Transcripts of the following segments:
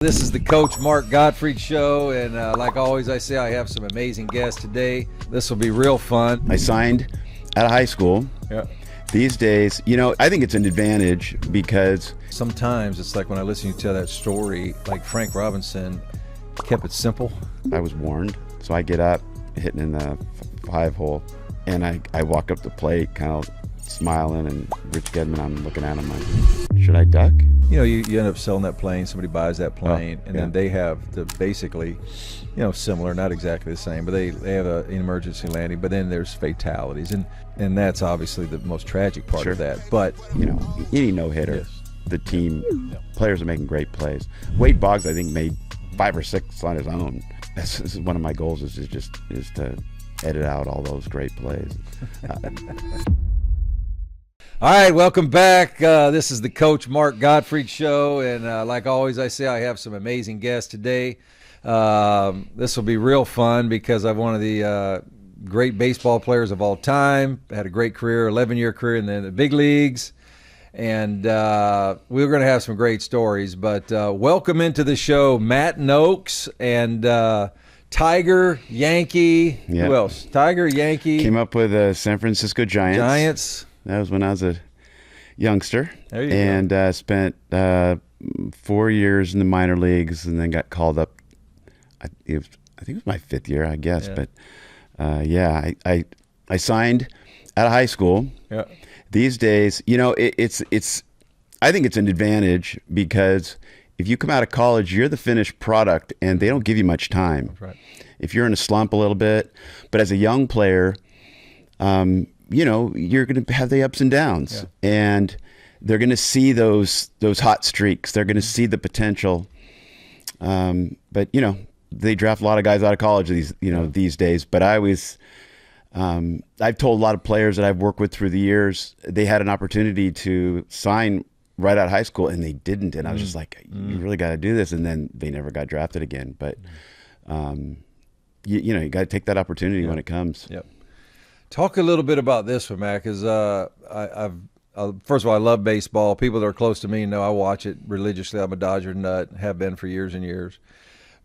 This is the Coach Mark Gottfried Show, and like always I say, I have some amazing guests today. This will be real fun. I signed out of high school. Yeah. These days, I think it's an advantage because Sometimes it's like when I listen to you tell that story, like Frank Robinson kept it simple. I was warned. So I get up, hitting in the 5-hole, and I walk up the plate kind of smiling, and Rich Gedman, I'm looking at him like, should I duck? You end up selling that plane, somebody buys that plane, and then they have the basically, similar, not exactly the same, but they have an emergency landing, but then there's fatalities, and that's obviously the most tragic part of that. But, any no-hitter, yes. The team, players are making great plays. Wade Boggs, I think, made 5 or 6 on his own. This is one of my goals is to edit out all those great plays. All right, welcome back. This is the Coach Mark Gottfried Show, and like always I say, I have some amazing guests today. This will be real fun because I'm one of the great baseball players of all time. Had a great career, 11-year career in the big leagues, and we're going to have some great stories. But welcome into the show, Matt Nokes and Tiger, Yankee. Yep. Who else? Tiger, Yankee. Came up with the San Francisco Giants. That was when I was a youngster. There you and go. Spent 4 years in the minor leagues, and then got called up. I think it was my 5th year, I guess. Yeah. But I signed out of high school. Yeah. These days, it's I think it's an advantage because if you come out of college, you're the finished product, and they don't give you much time. That's right. If you're in a slump a little bit, but as a young player, you're going to have the ups and downs, and they're going to see those hot streaks. They're going to see the potential. But they draft a lot of guys out of college these days. But I was, I've told a lot of players that I've worked with through the years, they had an opportunity to sign right out of high school, and they didn't. And I was just like, you really got to do this. And then they never got drafted again. But you got to take that opportunity when it comes. Yep. Talk a little bit about this one, Matt, because first of all, I love baseball. People that are close to me know I watch it religiously. I'm a Dodger nut, have been for years and years.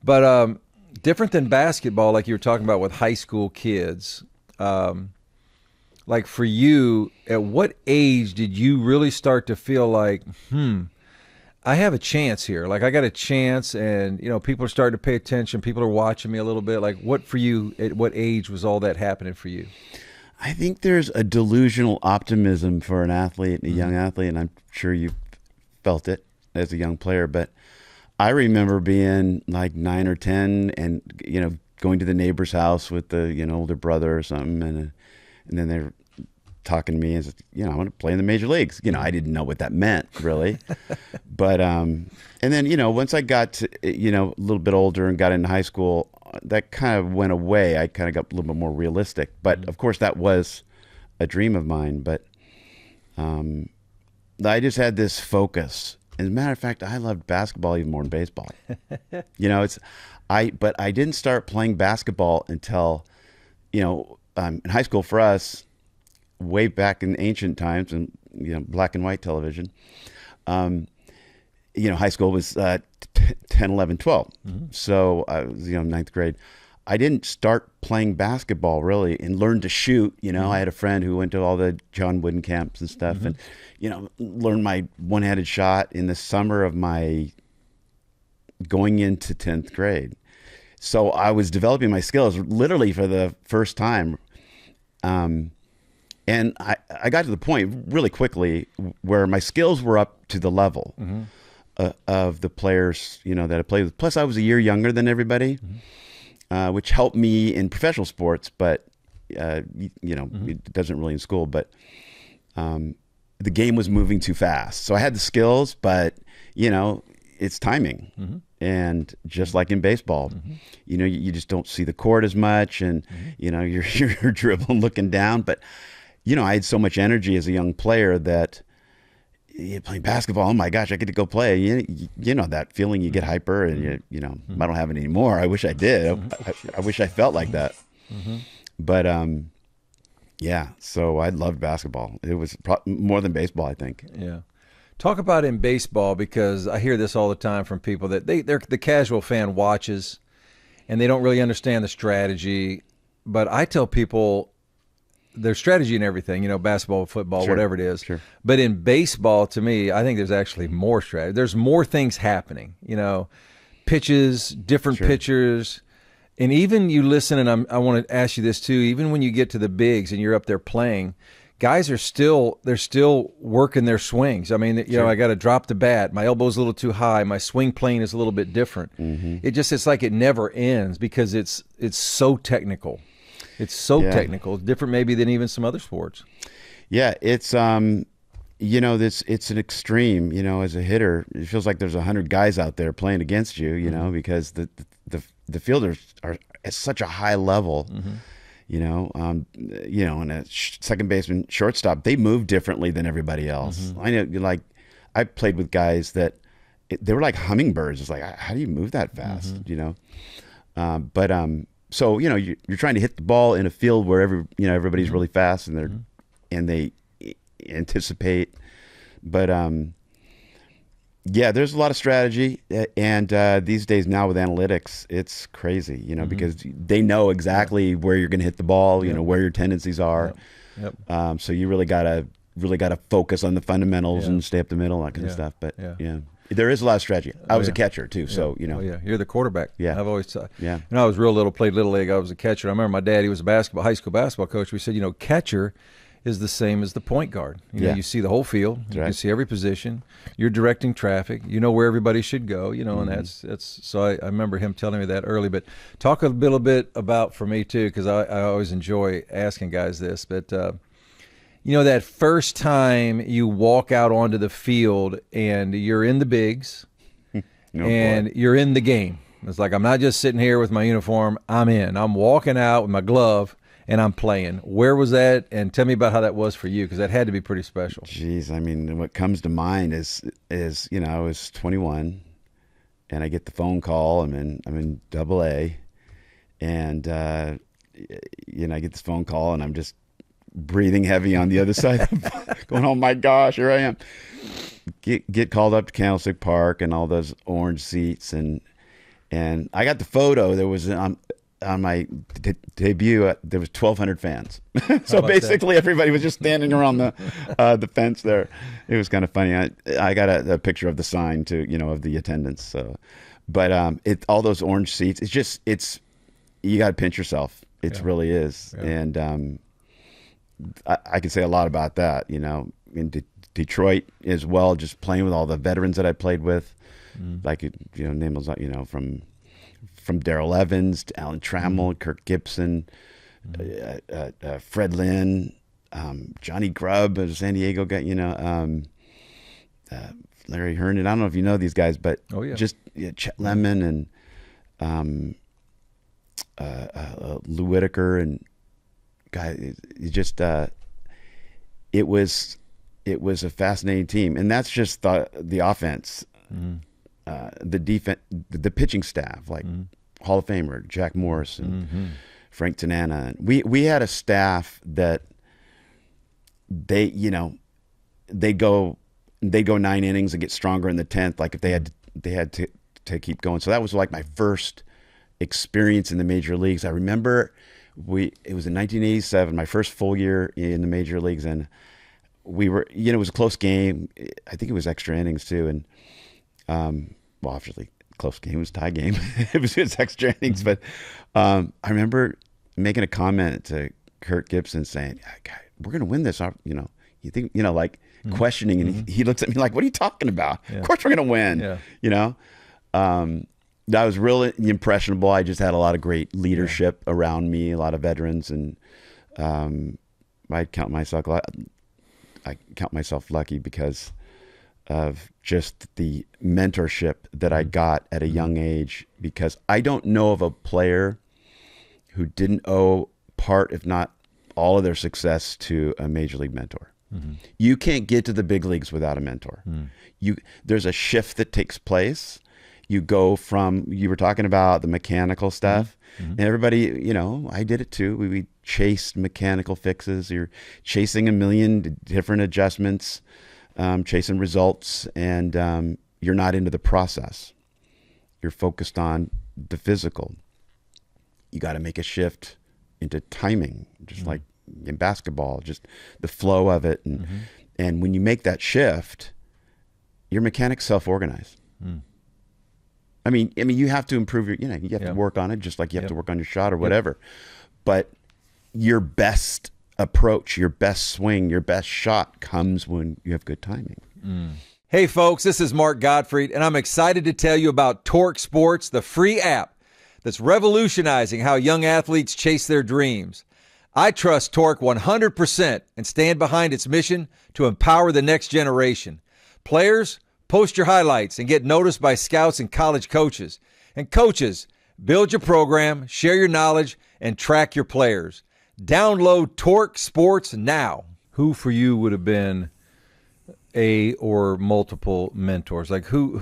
But different than basketball, like you were talking about with high school kids, like for you, at what age did you really start to feel like, I have a chance here. Like I got a chance, and people are starting to pay attention. People are watching me a little bit. Like what for you? At what age was all that happening for you? I think there's a delusional optimism for an athlete, a young athlete, and I'm sure you felt it as a young player. But I remember being like 9 or 10, and going to the neighbor's house with the older brother or something, and then they're talking to me as I want to play in the major leagues. I didn't know what that meant really, but and then once I got to a little bit older and got into high school, that kind of went away. I kind of got a little bit more realistic, but of course that was a dream of mine. But I just had this focus. As a matter of fact, I loved basketball even more than baseball. But I didn't start playing basketball until in high school for us. Way back in ancient times, and black and white television, high school was 10, 11, 12. So I was 9th grade. I didn't start playing basketball really and learn to shoot. I had a friend who went to all the John Wooden camps and stuff, and learned my one-handed shot in the summer of my going into 10th grade. So I was developing my skills literally for the first time. And I got to the point really quickly where my skills were up to the level of the players, that I played with. Plus, I was a year younger than everybody, which helped me in professional sports, but, it doesn't really in school. But the game was moving too fast. So I had the skills, but, it's timing. And just like in baseball, you just don't see the court as much, and, you're dribbling, looking down. But I had so much energy as a young player that playing basketball, oh my gosh, I get to go play. That feeling, you get hyper, and I don't have it anymore. I wish I did. I wish I felt like that. But so I loved basketball. It was more than baseball, I think. Yeah. Talk about in baseball, because I hear this all the time from people that they're the casual fan watches and they don't really understand the strategy. But I tell people there's strategy in everything, basketball, football, Sure. whatever it is. Sure. But in baseball, to me, I think there's actually more strategy. There's more things happening, pitches, different Sure. pitchers. And even you listen, and I want to ask you this too, even when you get to the bigs and you're up there playing, guys are still working their swings. I mean, Sure. I got to drop the bat. My elbow's a little too high. My swing plane is a little bit different. Mm-hmm. It's like it never ends because it's so technical. It's so technical, different maybe than even some other sports. Yeah, it's it's an extreme. As a hitter, it feels like there's 100 guys out there playing against you. Because the fielders are at such a high level. And a second baseman, shortstop, they move differently than everybody else. I know, I played with guys that they were like hummingbirds. It's like, how do you move that fast? So you're trying to hit the ball in a field where everybody's really fast and they anticipate. But there's a lot of strategy, and these days now with analytics, it's crazy, because they know exactly where you're going to hit the ball, where your tendencies are. Yep. So you really gotta focus on the fundamentals and stay up the middle, that kind of stuff. But there is a lot of strategy. I was a catcher too, so you're the quarterback. Yeah. I've always Yeah. I was real little, played little league. I was a catcher. I remember my dad, he was a high school basketball coach. We said, catcher is the same as the point guard. You see the whole field. You can see every position. You're directing traffic. You know where everybody should go. And that's so. I remember him telling me that early. But talk a little bit about, for me too, because I always enjoy asking guys this. But that first time you walk out onto the field and you're in the bigs and you're in the game. It's like, I'm not just sitting here with my uniform. I'm in. I'm walking out with my glove. And I'm playing. Where was that? And tell me about how that was for you, because that had to be pretty special. Jeez, I mean, what comes to mind is I was 21, and I get the phone call. I'm in AA, and I get this phone call, and I'm just breathing heavy on the other side, going, "Oh my gosh, here I am." Get called up to Candlestick Park and all those orange seats, and I got the photo. There was on my debut, there was 1,200 fans. So basically everybody was just standing around the fence there. It was kind of funny. I got a picture of the sign too, of the attendance. So, but all those orange seats, you got to pinch yourself. It really is. Yeah. And I can say a lot about that, in Detroit as well, just playing with all the veterans that I played with, like, name was, from Darrell Evans to Alan Trammell, Kirk Gibson, Fred Lynn, Johnny Grubb, a San Diego guy, Larry Herndon. I don't know if you know these guys, but just Chet Lemon and Lou Whitaker and guy. It was a fascinating team, and that's just the offense. The defense, the pitching staff, like Hall of Famer Jack Morris and Frank Tanana. We had a staff that they go 9 innings and get stronger in the 10th. Like if they had to keep going. So that was like my first experience in the major leagues. I remember it was in 1987, my first full year in the major leagues, and we were, it was a close game. I think it was extra innings too, and obviously close game. It was a tie game. it was extra innings, but I remember making a comment to Kirk Gibson saying, "We're going to win this." You think, questioning, and he looks at me like, "What are you talking about? Yeah. Of course we're going to win." Yeah. I was really impressionable. I just had a lot of great leadership around me, a lot of veterans, and I count myself lucky because of just the mentorship that I got at a young age, because I don't know of a player who didn't owe part, if not all, of their success to a major league mentor. You can't get to the big leagues without a mentor. There's a shift that takes place. You go from, you were talking about the mechanical stuff, and everybody, I did it too. We chased mechanical fixes. You're chasing a million different adjustments. chasing results, and you're not into the process. You're focused on the physical. You got to make a shift into timing, just like in basketball, just the flow of it. And when you make that shift, your mechanics self-organize. I mean, you have to improve you have to work on it, just like you have to work on your shot or whatever. But your best approach, your best swing, your best shot comes when you have good timing. Hey folks, this is Mark Gottfried, and I'm excited to tell you about Torque Sports, the free app that's revolutionizing how young athletes chase their dreams. I trust Torque 100% and stand behind its mission to empower the next generation. Players, post your highlights and get noticed by scouts and college coaches. And coaches, build your program, share your knowledge, and track your players. Download Torque Sports now. Who for you would have been a or multiple mentors? Like who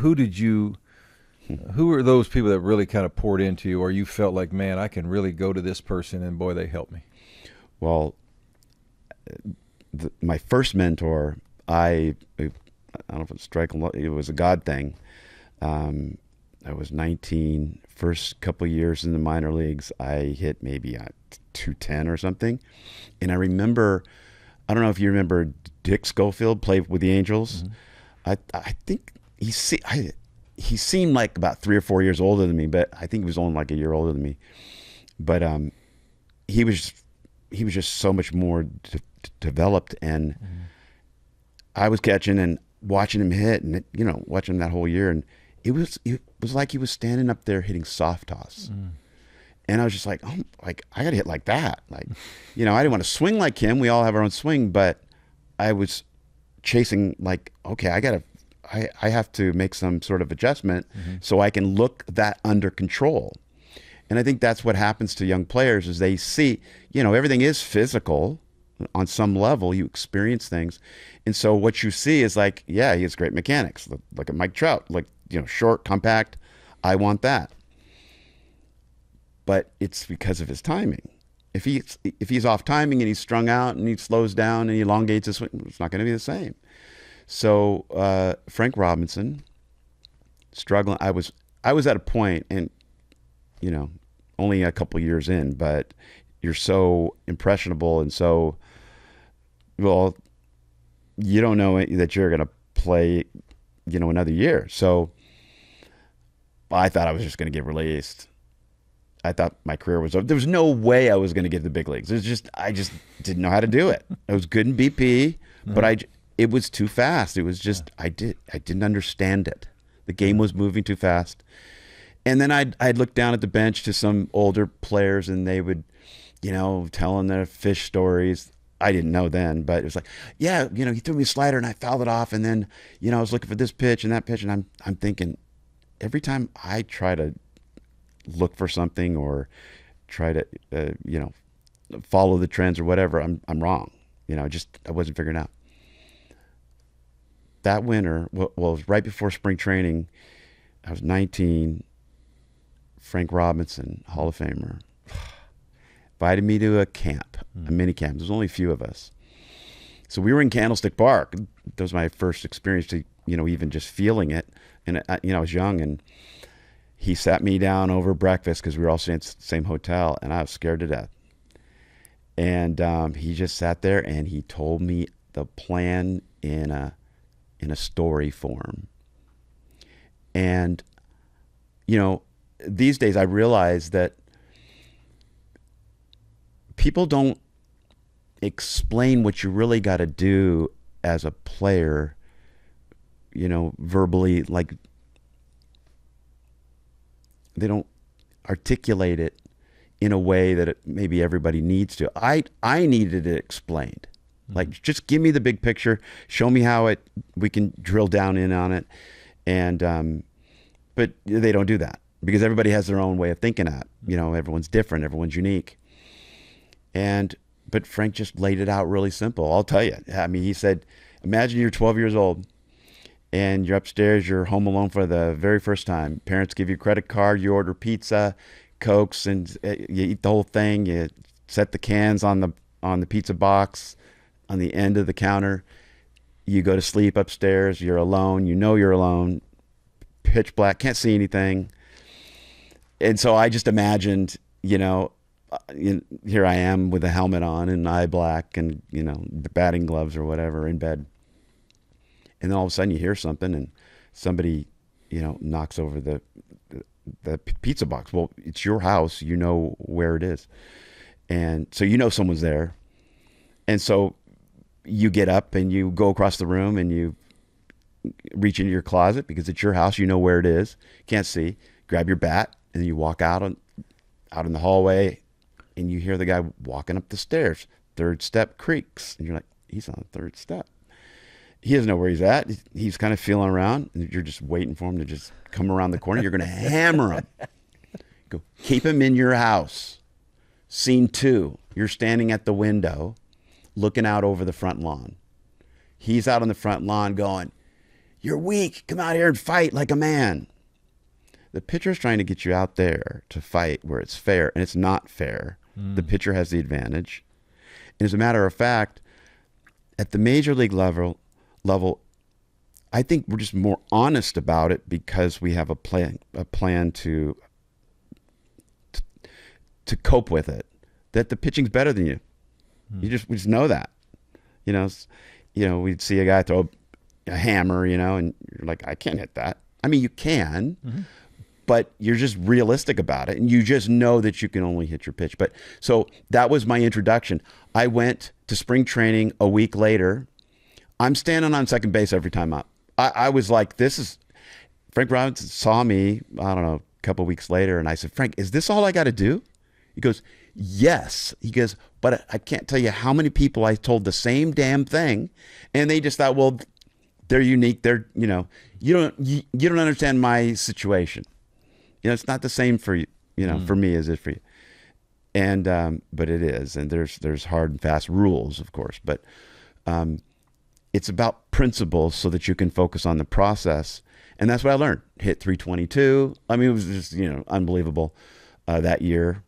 are those people that really kind of poured into you, or you felt like, man, I can really go to this person and boy, they helped me? Well, my first mentor, I don't know if it's it was a God thing. I was 19, first couple of years in the minor leagues, I hit maybe 210 or something. And I remember, I don't know if you remember Dick Schofield played with the Angels. I think he seemed like about 3 or 4 years older than me, but I think he was only like a year older than me. But he was just so much more developed, and I was catching and watching him hit, and watching him that whole year, and it was like he was standing up there hitting soft toss. And I was just like, oh, like I got to hit like that. Like, I didn't want to swing like him. We all have our own swing, but I was chasing like, okay, I have to make some sort of adjustment so I can look that under control. And I think that's what happens to young players is they see, everything is physical on some level. You experience things. And so what you see is like, yeah, he has great mechanics. Look at Mike Trout, like, short, compact. I want that. But it's because of his timing. If he's off timing and he's strung out and he slows down and he elongates his swing, it's not going to be the same. So Frank Robinson, struggling. I was at a point, and only a couple years in, but you're so impressionable and so well. You don't know that you're going to play, another year. So I thought I was just going to get released. I thought my career was over. There was no way I was going to get to the big leagues. I just didn't know how to do it. I was good in BP, but it was too fast. It was just, I didn't understand it. The game was moving too fast. And then I'd look down at the bench to some older players, and they would, telling their fish stories. I didn't know then, but it was like, yeah, he threw me a slider and I fouled it off. And then, I was looking for this pitch and that pitch. And I'm thinking every time I try to look for something or try to, follow the trends or whatever, I'm wrong. I wasn't figuring out. That winter, it was right before spring training. I was 19. Frank Robinson, Hall of Famer, invited me to a camp, a mini camp. There was only a few of us. So we were in Candlestick Park. That was my first experience to, even just feeling it. And, I was young, and he sat me down over breakfast because we were all staying at the same hotel, and I was scared to death. And he just sat there, and he told me the plan in a story form. And, these days I realize that people don't explain what you really got to do as a player, verbally. Like, they don't articulate it in a way that maybe everybody needs to. I needed it explained. Like, just give me the big picture, show me how we can drill down in on it. And, but they don't do that because everybody has their own way of thinking at, everyone's different, everyone's unique. But Frank just laid it out really simple. I'll tell you. I mean, he said, imagine you're 12 years old and you're upstairs, you're home alone for the very first time. Parents give you a credit card, you order pizza, Cokes, and you eat the whole thing. You set the cans on the pizza box on the end of the counter. You go to sleep upstairs. You're alone. You know you're alone. Pitch black. Can't see anything. And so I just imagined, here I am with a helmet on and eye black and, the batting gloves or whatever in bed. And then all of a sudden you hear something and somebody, knocks over the pizza box. Well, it's your house. You know where it is. And so someone's there. And so you get up and you go across the room and you reach into your closet because it's your house. You know where it is. Can't see. Grab your bat and then you walk out in the hallway and you hear the guy walking up the stairs. Third step creaks. And you're like, he's on the third step. He doesn't know where he's at. He's kind of feeling around. And you're just waiting for him to just come around the corner. You're going to hammer him. Go, keep him in your house. Scene 2. You're standing at the window looking out over the front lawn. He's out on the front lawn going, you're weak. Come out here and fight like a man. The pitcher's trying to get you out there to fight where it's fair, and it's not fair. The pitcher has the advantage. And as a matter of fact, at the major league level, I think we're just more honest about it because we have a plan to cope with it. That the pitching's better than you. We just know that. We'd see a guy throw a hammer, and you're like, I can't hit that. I mean, you can, but you're just realistic about it, and you just know that you can only hit your pitch. But so that was my introduction. I went to spring training a week later. I'm standing on second base every time up. I was like, Frank Robinson saw me, I don't know, a couple of weeks later, and I said, Frank, is this all I got to do? He goes, yes. He goes, but I can't tell you how many people I told the same damn thing, and they just thought, well, they're unique. They're, you don't understand my situation. It's not the same for you, for me as it for you. And but it is, and there's hard and fast rules, of course, but it's about principles so that you can focus on the process. And that's what I learned. Hit 322. I mean, it was just, unbelievable that year.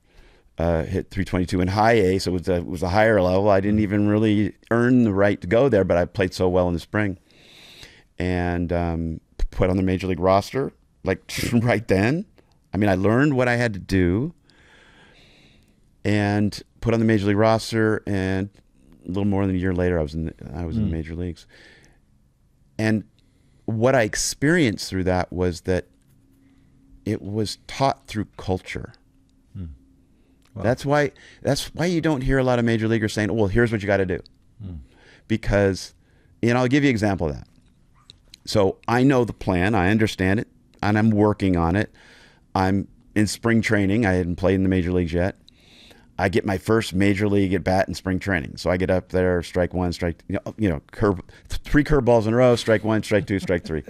Hit 322 in high A, so it was a higher level. I didn't even really earn the right to go there, but I played so well in the spring. And put on the major league roster, like right then. I mean, I learned what I had to do and put on the major league roster, and a little more than a year later, I was in the major leagues. And what I experienced through that was that it was taught through culture. Wow. That's why you don't hear a lot of major leaguers saying, well, here's what you got to do. Because, I'll give you an example of that. So I know the plan, I understand it, and I'm working on it. I'm in spring training. I hadn't played in the major leagues yet. I get my first major league at bat in spring training. So I get up there, strike one, strike, three curveballs in a row, strike one, strike two, strike three.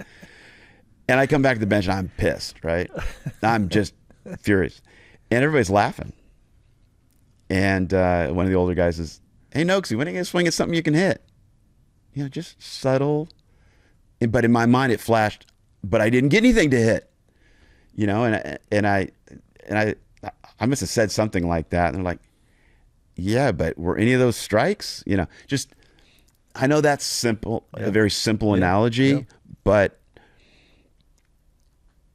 And I come back to the bench and I'm pissed, right? I'm just furious. And everybody's laughing. And one of the older guys is, hey, Nokes, when are you going to swing at something you can hit? Just subtle. But in my mind, it flashed, but I didn't get anything to hit. And I must have said something like that. And they're like, yeah, but were any of those strikes? I know that's simple, a very simple analogy, but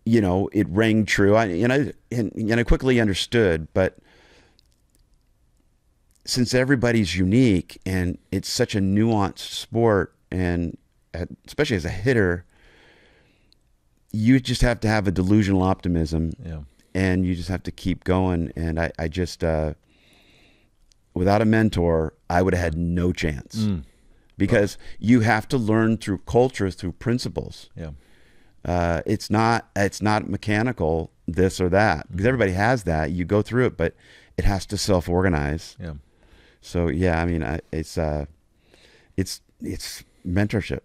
it rang true. I quickly understood, but since everybody's unique and it's such a nuanced sport, and especially as a hitter, you just have to have a delusional optimism, and you just have to keep going. And I just, without a mentor, I would have had no chance, because you have to learn through culture, through principles. It's not mechanical, this or that, because everybody has that. You go through it, but it has to self-organize. So it's mentorship.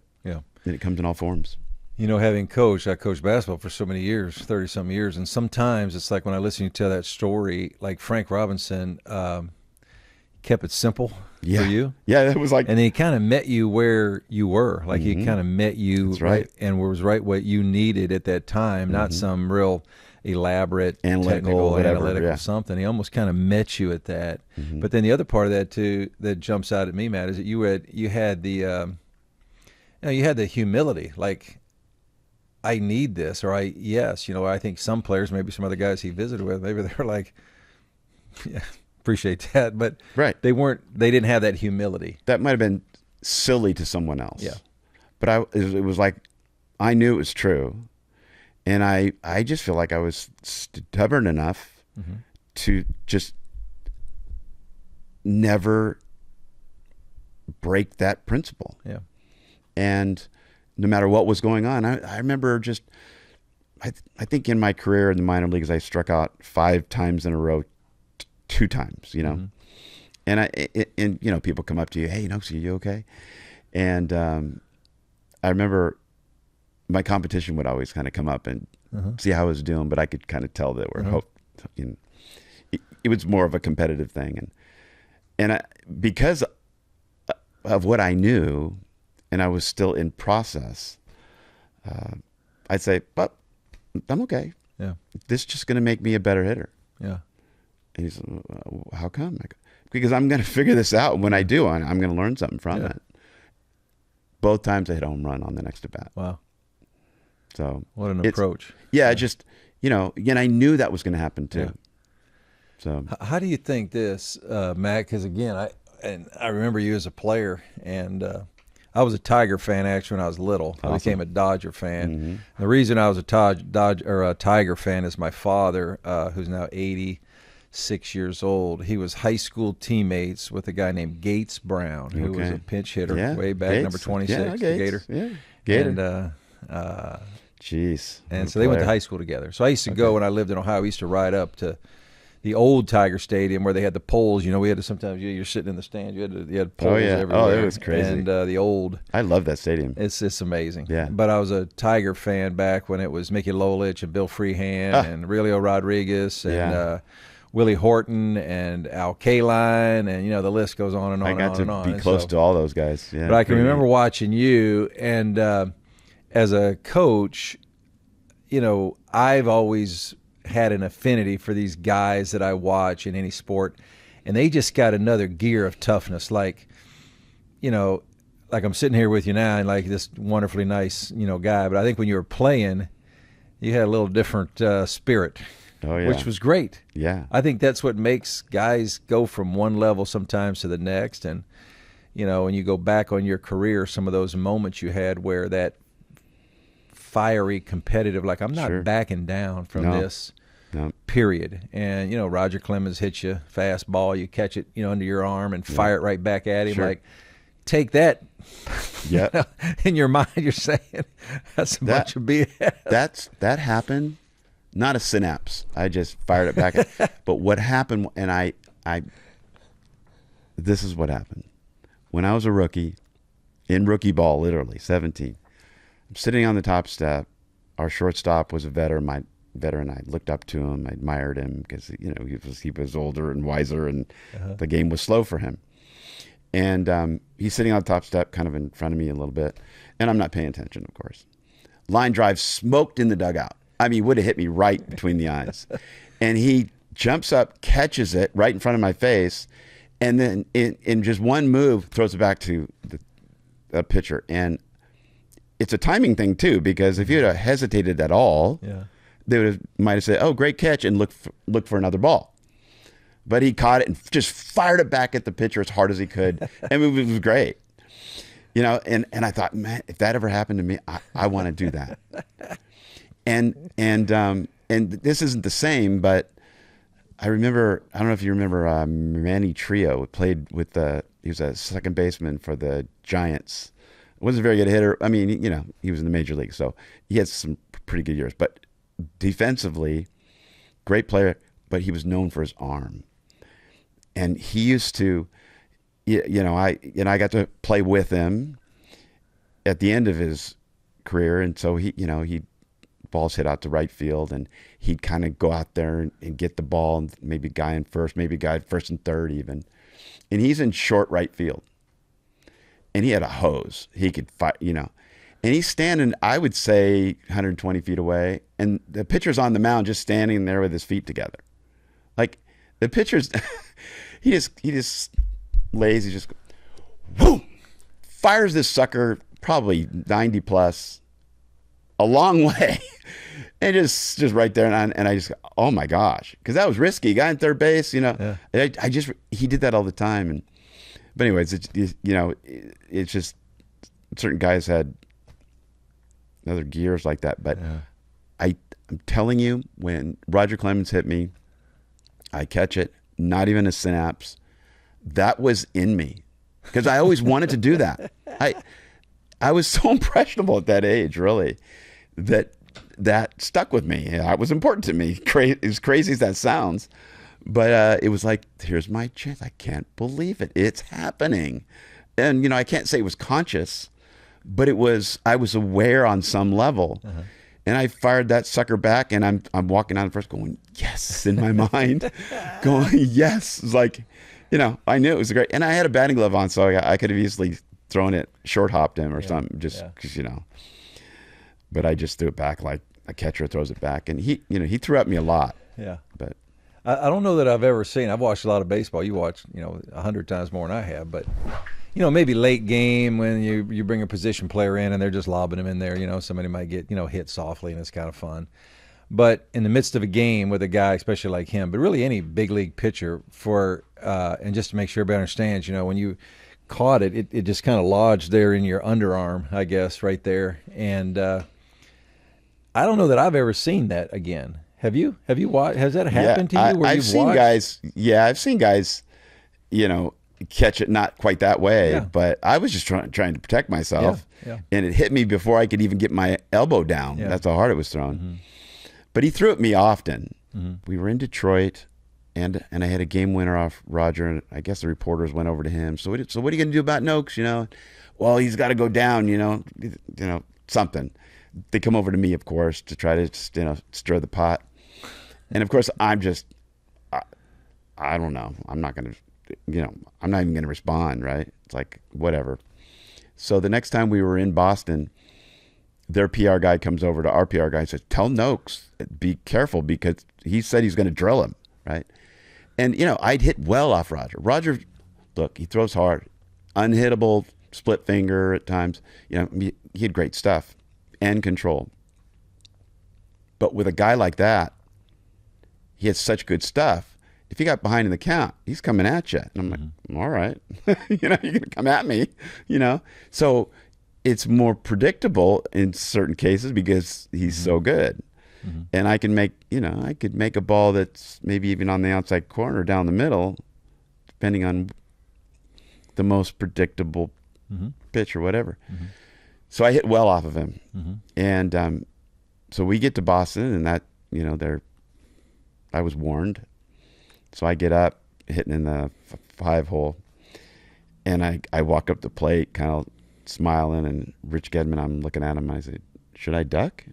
And it comes in all forms. Having coached, I coached basketball for so many years, 30-some years, and sometimes it's like when I listen to you tell that story, like Frank Robinson kept it simple for you. Yeah, it was like... And he kind of met you where you were. Like he kind of met you right, and was right what you needed at that time, not some real elaborate, analytical something. He almost kind of met you at that. But then the other part of that too that jumps out at me, Matt, is that you had the you had the humility, like, I need this, or yes, I think some players, maybe some other guys he visited with, maybe they're like, yeah, appreciate that, but Right. they didn't have that humility. That might have been silly to someone else. Yeah. But it was like, I knew it was true. And I just feel like I was stubborn enough to just never break that principle. Yeah. And no matter what was going on, I remember just, I think in my career in the minor leagues, I struck out 5 times in a row, 2 times, And people come up to you, hey, Nokes, are you okay? And I remember my competition would always kind of come up and see how I was doing, but I could kind of tell that it was more of a competitive thing. And because of what I knew, and I was still in process, I'd say, but I'm okay. Yeah. This is just going to make me a better hitter. Yeah. And he said, how come? I go, because I'm going to figure this out. When I do, I'm going to learn something from it. Both times I hit a home run on the next at bat. Wow. So what an approach. Yeah, just, again, I knew that was going to happen too. Yeah. So how do you think this, Matt? Because again, I remember you as a player, and I was a Tiger fan actually when I was little. I became a Dodger fan. The reason I was a Tiger fan is my father, who's now 86 years old. He was high school teammates with a guy named Gates Brown, who was a pinch hitter way back, Gates. number 26, yeah, the Gates. Gator. Yeah, Gator. And jeez. and so they went to high school together. So I used to go when I lived in Ohio. We used to ride up to the old Tiger Stadium where they had the poles. We had to sometimes you're sitting in the stand. You had poles everywhere. Oh, it was crazy. And the old. I love that stadium. It's amazing. Yeah. But I was a Tiger fan back when it was Mickey Lolich and Bill Freehand and Aurelio Rodriguez and Willie Horton and Al Kaline, and the list goes on and on. I got and on to be close to all those guys. Yeah. But I can remember watching you, and as a coach, I've always had an affinity for these guys that I watch in any sport, and they just got another gear of toughness. Like I'm sitting here with you now, and like this wonderfully nice, guy. But I think when you were playing, you had a little different spirit, which was great. Yeah, I think that's what makes guys go from one level sometimes to the next. And when you go back on your career, some of those moments you had where that fiery, competitive, like I'm not backing down from this. No. Period. And Roger Clemens hits you fastball, you catch it, under your arm and fire it right back at him. Like, take that. Yeah. In your mind, you're saying that's a bunch of BS. That happened. Not a synapse. I just fired it back at. But what happened? And I. This is what happened. When I was a rookie, in rookie ball, literally 17, I'm sitting on the top step. Our shortstop was a veteran. I looked up to him. I admired him because he was older and wiser, and the game was slow for him. And he's sitting on the top step, kind of in front of me a little bit, and I'm not paying attention, of course. Line drive smoked in the dugout. I mean, would have hit me right between the eyes. And he jumps up, catches it right in front of my face, and then in just one move throws it back to the pitcher. And it's a timing thing too, because if you'd have hesitated at all, they might have said, "Oh, great catch," and look for another ball. But he caught it and just fired it back at the pitcher as hard as he could. I mean, it was great. And I thought, man, if that ever happened to me, I want to do that. And this isn't the same, but I remember, I don't know if you remember Manny Trio played with he was a second baseman for the Giants. Wasn't a very good hitter. I mean, he was in the major league, so he had some pretty good years. But defensively, great player, but he was known for his arm. And he used to, I got to play with him at the end of his career, and so he balls hit out to right field, and he'd kind of go out there and get the ball, and maybe guy in first, maybe guy first and third even. And he's in short right field. And he had a hose. He could fight, And he's standing, I would say, 120 feet away. And the pitcher's on the mound just standing there with his feet together. Like, the pitcher's, he just lays, he just, whoo, fires this sucker probably 90 plus, a long way. And just right there, and I just, oh my gosh, because that was risky. Guy in third base, you know. Yeah. He did that all the time. But anyways, it's just certain guys had other gears like that. But yeah. I'm telling you, when Roger Clemens hit me, I catch it, not even a synapse. That was in me because I always wanted to do that. I was so impressionable at that age, really, that stuck with me. It was important to me, as crazy as that sounds. But it was like, here's my chance. I can't believe it. It's happening. And, you know, I can't say it was conscious, but I was aware on some level. Uh-huh. And I fired that sucker back, and I'm walking down the first going, yes, in my mind. Going, yes. It's like, you know, I knew it was great. And I had a batting glove on, so I could have easily thrown it, short hopped him or something, just because, you know. But I just threw it back like a catcher throws it back. And he threw at me a lot. Yeah. But I don't know that I've ever seen. I've watched a lot of baseball. You watch, 100 times more than I have. But, maybe late game when you bring a position player in and they're just lobbing him in there. Somebody might get, hit softly and it's kind of fun. But in the midst of a game with a guy, especially like him, but really any big league pitcher and just to make sure everybody understands, when you caught it just kind of lodged there in your underarm, I guess, right there. And I don't know that I've ever seen that again. Have you watched? Has that happened to you? I've seen guys. Yeah, I've seen guys. Catch it not quite that way, but I was just trying to protect myself, and it hit me before I could even get my elbow down. Yeah. That's how hard it was thrown. Mm-hmm. But he threw at me often. Mm-hmm. We were in Detroit, and I had a game winner off Roger, and I guess the reporters went over to him. So what are you going to do about Nokes? Well, he's got to go down. Something. They come over to me, of course, to try to stir the pot. And of course, I'm just, I don't know. I'm not going to, I'm not even going to respond, right? It's like, whatever. So the next time we were in Boston, their PR guy comes over to our PR guy and says, tell Nokes, be careful because he said he's going to drill him, right? And, I'd hit well off Roger. Roger, look, he throws hard, unhittable, split finger at times. He had great stuff and control. But with a guy like that, he had such good stuff. If he got behind in the count, he's coming at you. And I'm like, all right, you're going to come at me, So it's more predictable in certain cases because he's so good. Mm-hmm. And I can make, I could make a ball that's maybe even on the outside corner down the middle, depending on the most predictable pitch or whatever. Mm-hmm. So I hit well off of him. Mm-hmm. And so we get to Boston and that, I was warned. So I get up, hitting in the 5-hole, and I walk up the plate, kind of smiling, and Rich Gedman, I'm looking at him, and I say, should I duck?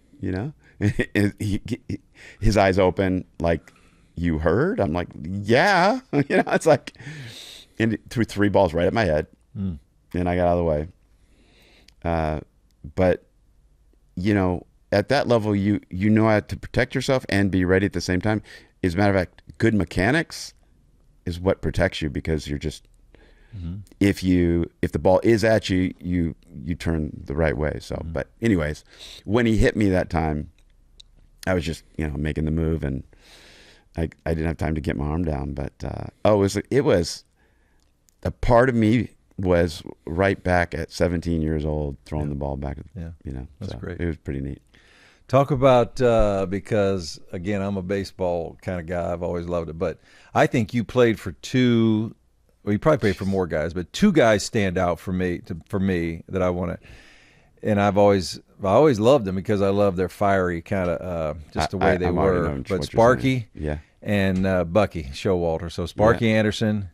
His eyes open, like, you heard? I'm like, yeah. It's like, and threw 3 balls right at my head, and I got out of the way. But, at that level, you know how to protect yourself and be ready at the same time. As a matter of fact, good mechanics is what protects you because you're just if the ball is at you, you turn the right way. So, but anyways, when he hit me that time, I was just making the move, and I didn't have time to get my arm down. But it was a part of me was right back at 17 years old throwing the ball back. That's great. It was pretty neat. Talk about, because, again, I'm a baseball kind of guy. I've always loved it. But I think you played for you probably played for more guys, but 2 guys stand out for me that I want to. And I always loved them because I love their fiery kind of, just the way they were. But Sparky and Bucky Showalter. So Sparky Anderson,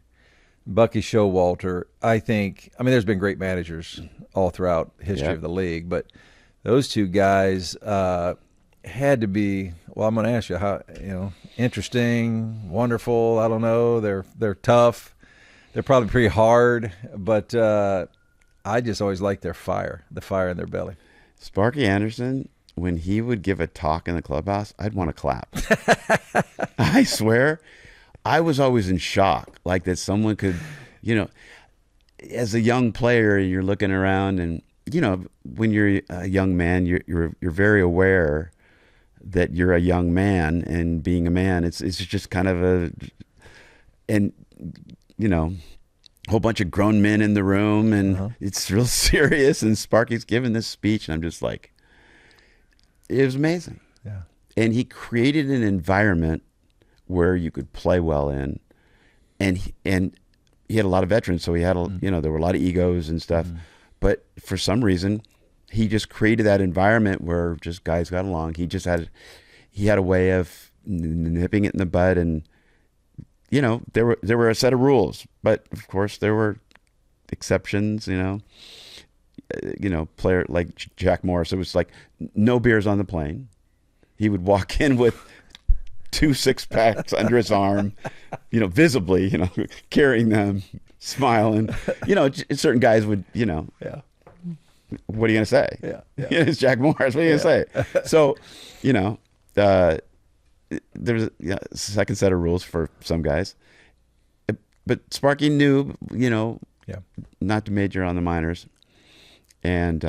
Bucky Showalter. There's been great managers all throughout the history of the league, but those 2 guys had to be. Well, I'm going to ask you how. Interesting, wonderful. I don't know. They're tough. They're probably pretty hard, but I just always liked their fire, the fire in their belly. Sparky Anderson, when he would give a talk in the clubhouse, I'd want to clap. I swear, I was always in shock, like that someone could, as a young player, you're looking around and when you're a young man, you're very aware that you're a young man, and being a man, it's just kind of a whole bunch of grown men in the room, and it's real serious. And Sparky's giving this speech, and I'm just like, it was amazing. Yeah. And he created an environment where you could play well in, and he had a lot of veterans, so he had there were a lot of egos and stuff. But for some reason, he just created that environment where just guys got along. He had a way of nipping it in the bud, and there were a set of rules, but of course there were exceptions. Player like Jack Morris, it was like no beers on the plane. He would walk in with 2 6-packs under his arm, visibly, carrying them, smiling. Certain guys would, Yeah. What are you going to say? Yeah. It's Jack Morris. What are you going to say? So, there was a second set of rules for some guys. But Sparky knew, not to major on the minors. And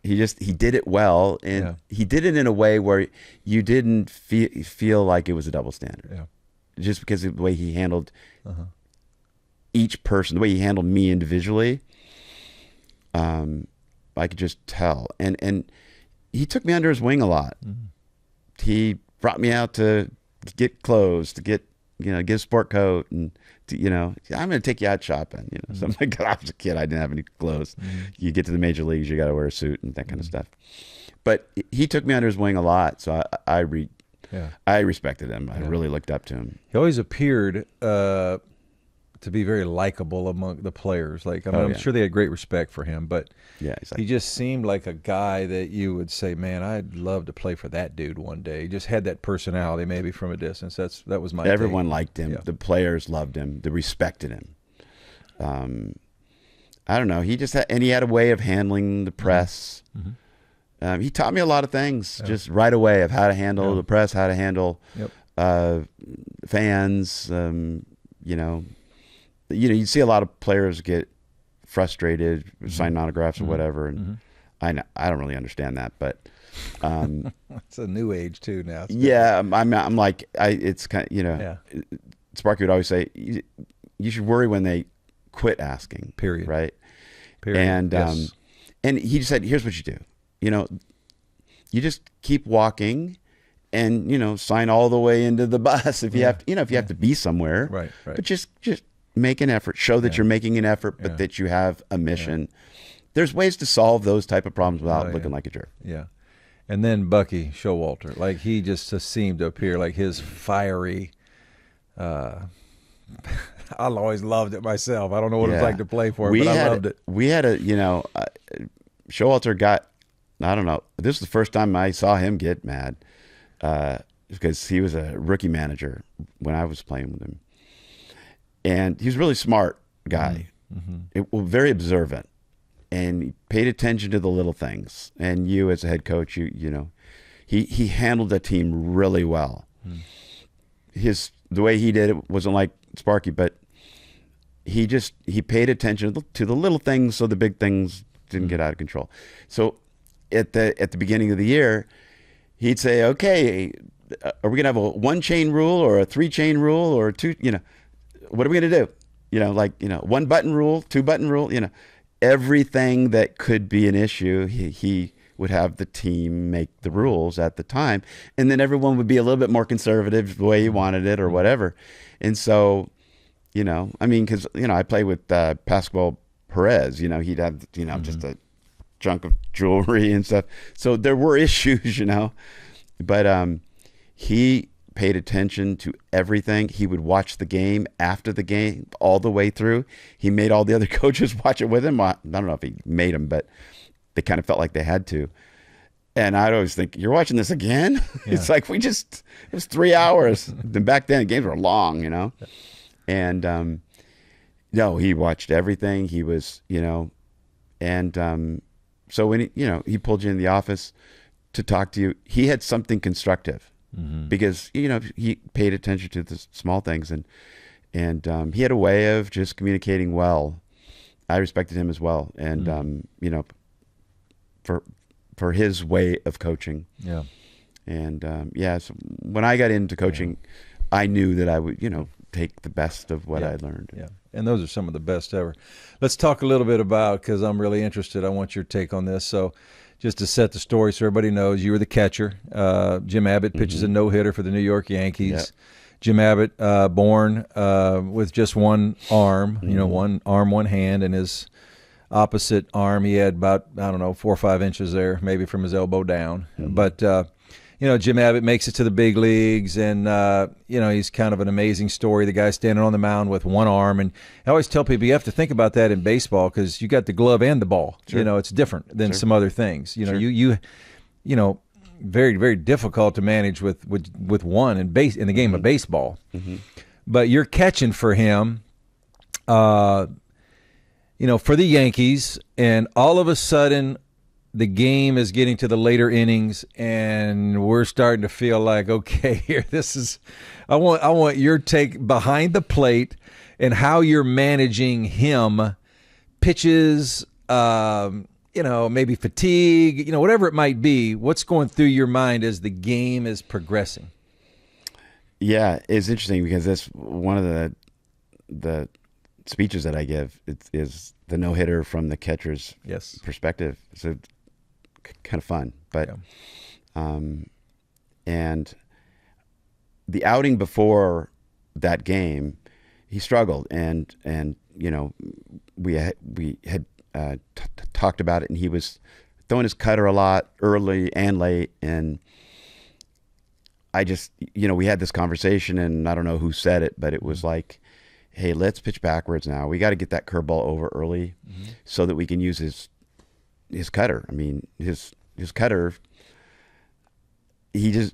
he did it well. And he did it in a way where you didn't feel like it was a double standard. Yeah. Just because of the way he handled each person, the way he handled me individually, I could just tell. And he took me under his wing a lot. He brought me out to get clothes, to get get a sport coat, and to, I'm going to take you out shopping. So when I was a kid, I didn't have any clothes. You get to the major leagues, you got to wear a suit and that kind of stuff. But he took me under his wing a lot, so I respected him. I really looked up to him. He always appeared to be very likable among the players. Like, I'm sure they had great respect for him, but he just seemed like a guy that you would say, man, I'd love to play for that dude one day. He just had that personality, maybe from a distance. That was my Everyone take. liked him. Yeah. The players loved him. They respected him. I don't know. He had a way of handling the press. He taught me a lot of things just right away of how to handle the press, how to handle fans. You see a lot of players get frustrated, sign autographs or whatever, and I don't really understand that, but it's a new age too now. I'm like, it's kind of, Sparky would always say, you should worry when they quit asking. Period. Right. Period. And and he just said, here's what you do. You just keep walking, and sign all the way into the bus if you have to, if you have to be somewhere. Right. But just make an effort. Show that you're making an effort, but that you have a mission. There's ways to solve those type of problems without looking like a jerk. Yeah. And then Bucky Showalter, like he just seemed to appear like his fiery. I always loved it myself. I don't know what it's like to play for him, but I loved it. We had Showalter got, I don't know, this was the first time I saw him get mad because he was a rookie manager when I was playing with him. And he was a really smart guy, very observant, and he paid attention to the little things. And you, as a head coach, he handled the team really well. The way he did it wasn't like Sparky, but he paid attention to the little things, so the big things didn't get out of control. So at the beginning of the year, he'd say, "Okay, are we gonna have a 1-chain rule or a 3-chain rule or a 2? What are we going to do? 1 button rule, 2 button rule, everything that could be an issue, he would have the team make the rules at the time. And then everyone would be a little bit more conservative the way he wanted it or whatever. And so, because, I play with Pascual Perez, he'd have, just a chunk of jewelry and stuff. So there were issues, but he paid attention to everything. He would watch the game after the game all the way through. He made all the other coaches watch it with him. I don't know if he made them, but they kind of felt like they had to. And I'd always think, you're watching this again? Yeah. It's like it was 3 hours. Then back then, games were long, And no, he watched everything. He was, and so when he pulled you in the office to talk to you, he had something constructive. Because he paid attention to the small things, and he had a way of just communicating well. I respected him as well, and for his way of coaching. Yeah. And so when I got into coaching, I knew that I would, take the best of what I learned. Yeah. And those are some of the best ever. Let's talk a little bit about, because I'm really interested, I want your take on this. So just to set the story so everybody knows, you were the catcher. Jim Abbott pitches a no-hitter for the New York Yankees. Yeah. Jim Abbott, born with just one arm, one arm, one hand, and his opposite arm, he had about, 4 or 5 inches there, maybe from his elbow down. But, Jim Abbott makes it to the big leagues, and, he's kind of an amazing story. The guy standing on the mound with one arm. And I always tell people you have to think about that in baseball because you got the glove and the ball. Sure. It's different than Sure. some other things. Very, very difficult to manage with one in the game of baseball. Mm-hmm. But you're catching for him, for the Yankees, and all of a sudden the game is getting to the later innings, and we're starting to feel like, okay, here, I want your take behind the plate and how you're managing him, pitches, maybe fatigue, whatever it might be. What's going through your mind as the game is progressing? Yeah, it's interesting because that's one of the speeches that I give. Is the no-hitter from the catcher's perspective. So kind of fun, but and the outing before that game, he struggled, and we had talked about it, and he was throwing his cutter a lot early and late, and I just we had this conversation, and I don't know who said it, but it was like, hey, let's pitch backwards now. We got to get that curveball over early so that we can use his cutter. I mean, his cutter, he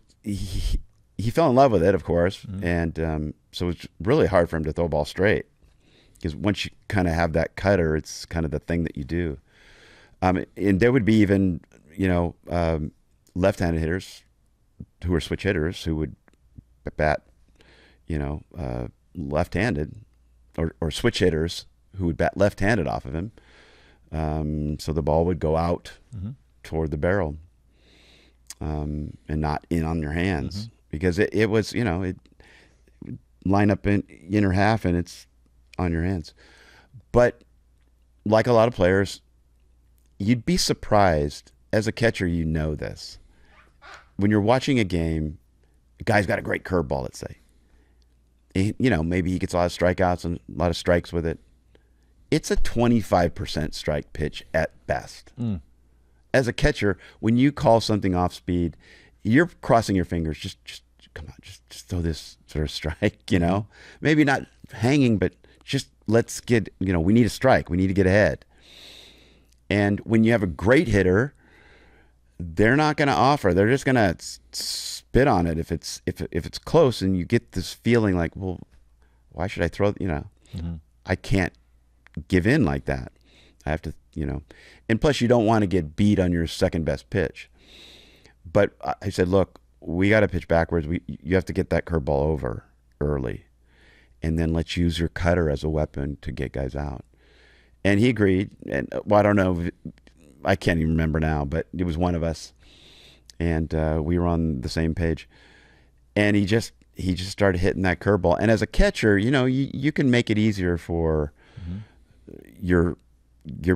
fell in love with it, of course. And so it's really hard for him to throw a ball straight because once you kind of have that cutter, it's kind of the thing that you do. And there would be even, left-handed hitters who are switch hitters who would bat, left-handed, or switch hitters who would bat left-handed off of him. So the ball would go out toward the barrel, and not in on your hands because it was, it line up in inner half and it's on your hands. But like a lot of players, you'd be surprised as a catcher, this. When you're watching a game, a guy's got a great curveball, let's say. Maybe he gets a lot of strikeouts and a lot of strikes with it. It's a 25% strike pitch at best. As a catcher, when you call something off speed, you're crossing your fingers. Just come on, just throw this sort of strike, Maybe not hanging, but just let's get, we need a strike. We need to get ahead. And when you have a great hitter, they're not going to offer. They're just going to spit on it if it's close, and you get this feeling like, well, why should I throw? I can't give in like that. I have to, and plus you don't want to get beat on your second best pitch. But I said, look, we got to pitch backwards. You have to get that curveball over early, and then let's use your cutter as a weapon to get guys out. And he agreed. And I don't know, I can't even remember now, but it was one of us, and we were on the same page. And he just started hitting that curveball. And as a catcher, you can make it easier for your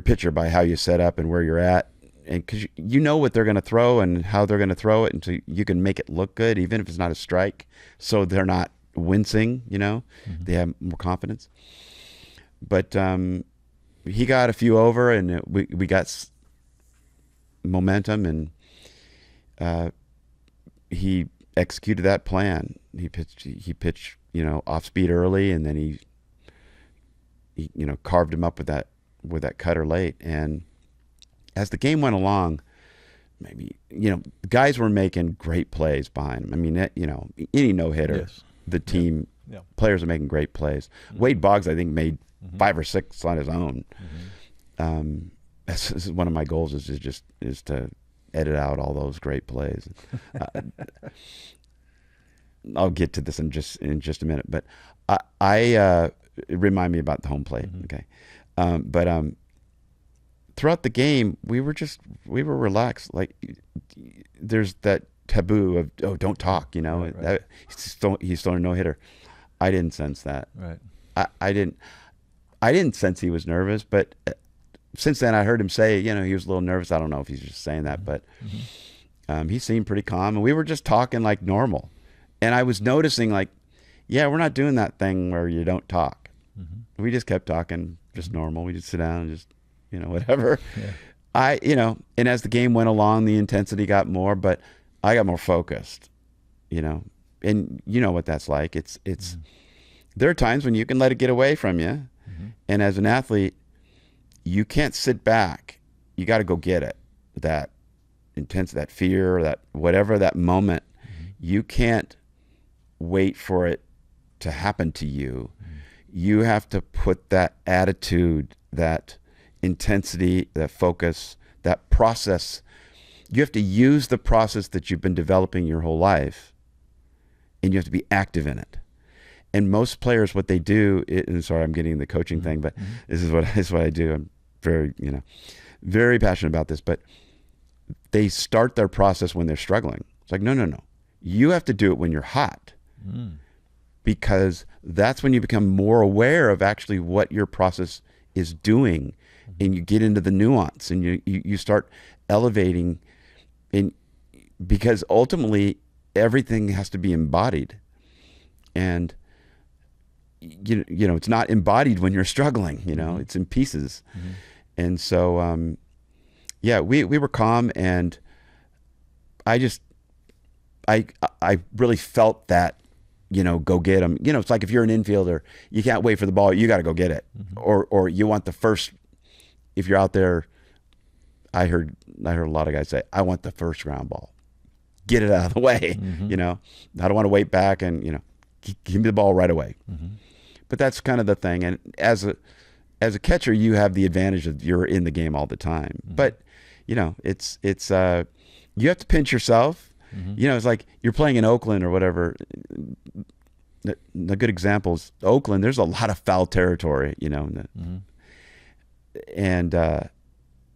pitcher by how you set up and where you're at, and because you know what they're going to throw and how they're going to throw it, and so you can make it look good even if it's not a strike, so they're not wincing. They have more confidence. But he got a few over, and we got momentum, and he executed that plan. He pitched off speed early, and then he carved him up with that cutter late. And as the game went along, maybe guys were making great plays behind him. I mean, any no-hitter, the team players are making great plays. Wade Boggs, I think, made 5 or 6 on his own. This is one of my goals is to edit out all those great plays. I'll get to this in just a minute, but it remind me about the home plate. Okay. But throughout the game, we were relaxed. Like, there's that taboo of, oh, don't talk, you know. Right. He's still a no-hitter. I didn't sense that. Right. I didn't sense he was nervous, but since then I heard him say, you know, he was a little nervous. I don't know if he's just saying that, but he seemed pretty calm, and we were just talking like normal. And I was noticing, like, yeah, we're not doing that thing where you don't talk. We just kept talking just normal. We just sit down and just, you know, whatever. Yeah. You know, and as the game went along, the intensity got more, but I got more focused, you know, and you know what that's like. It's there are times when you can let it get away from you. And as an athlete, you can't sit back. You got to go get it. That intense, that fear, that whatever, that moment, you can't wait for it to happen to you. You have to put that attitude, that intensity, that focus, that process. You have to use the process that you've been developing your whole life, and you have to be active in it. And most players, what they do, and sorry, I'm getting the coaching thing, but this is what I do. I'm very, you know, very passionate about this, but they start their process when they're struggling. It's like, no. You have to do it when you're hot, because that's when you become more aware of actually what your process is doing, and you get into the nuance, and you start elevating, and because ultimately everything has to be embodied, and you know, it's not embodied when you're struggling, you know, it's in pieces. And so, yeah, we were calm, and I really felt that, you know, go get them. You know, it's like if you're an infielder, you can't wait for the ball. You got to go get it. Or you want the first, if you're out there, I heard a lot of guys say, I want the first ground ball. Get it out of the way. You know, I don't want to wait back and, you know, give me the ball right away. But that's kind of the thing. And as a catcher, you have the advantage of you're in the game all the time. But, you know, it's you have to pinch yourself. You know, it's like you're playing in Oakland or whatever. The good example is Oakland. There's a lot of foul territory, you know. And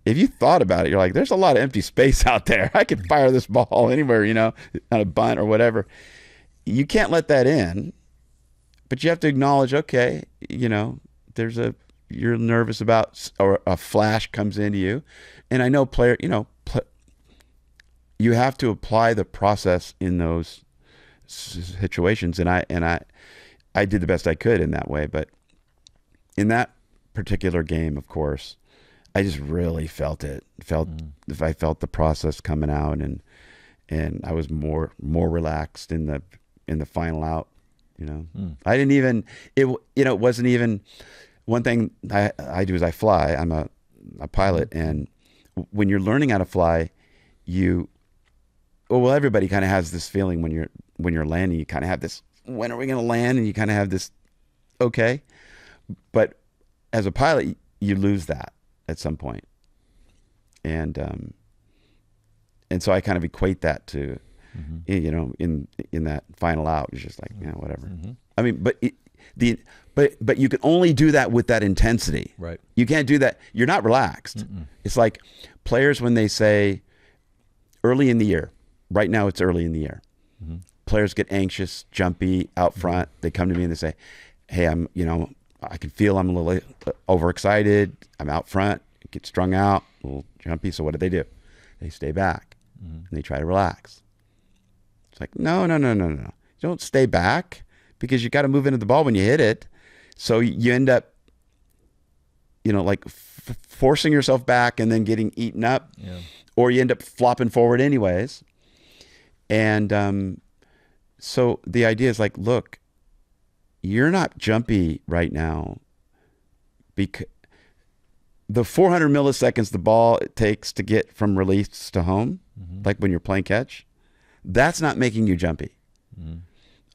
if you thought about it, you're like, there's a lot of empty space out there. I could fire this ball anywhere, you know, on a bunt or whatever. You can't let that in. But you have to acknowledge, okay, you know, you're nervous about, or a flash comes into you. And I know you have to apply the process in those situations. And I did the best I could in that way. But in that particular game, of course, I just really felt it. I felt the process coming out, and I was more relaxed in the final out. You know, I didn't even, it wasn't even, one thing I do is I fly. I'm a pilot. And when you're learning how to fly, everybody kind of has this feeling when you're landing, you kind of have this, when are we going to land? And you kind of have this, okay. But as a pilot, you lose that at some point. And so I kind of equate that to, you know, in that final out, it's just like, you know, whatever. I mean, but you can only do that with that intensity. Right. You can't do that. You're not relaxed. It's like players when they say early in the year. Right now, it's early in the year. Players get anxious, jumpy out front. They come to me and they say, "Hey, I can feel I'm a little overexcited. I'm out front. Get strung out, a little jumpy." So what do? They stay back and they try to relax. It's like, no. You don't stay back, because you got to move into the ball when you hit it. So you end up, you know, like forcing yourself back and then getting eaten up, or you end up flopping forward anyways. And so the idea is like, look, you're not jumpy right now, because the 400 milliseconds the ball takes to get from release to home, like when you're playing catch, that's not making you jumpy.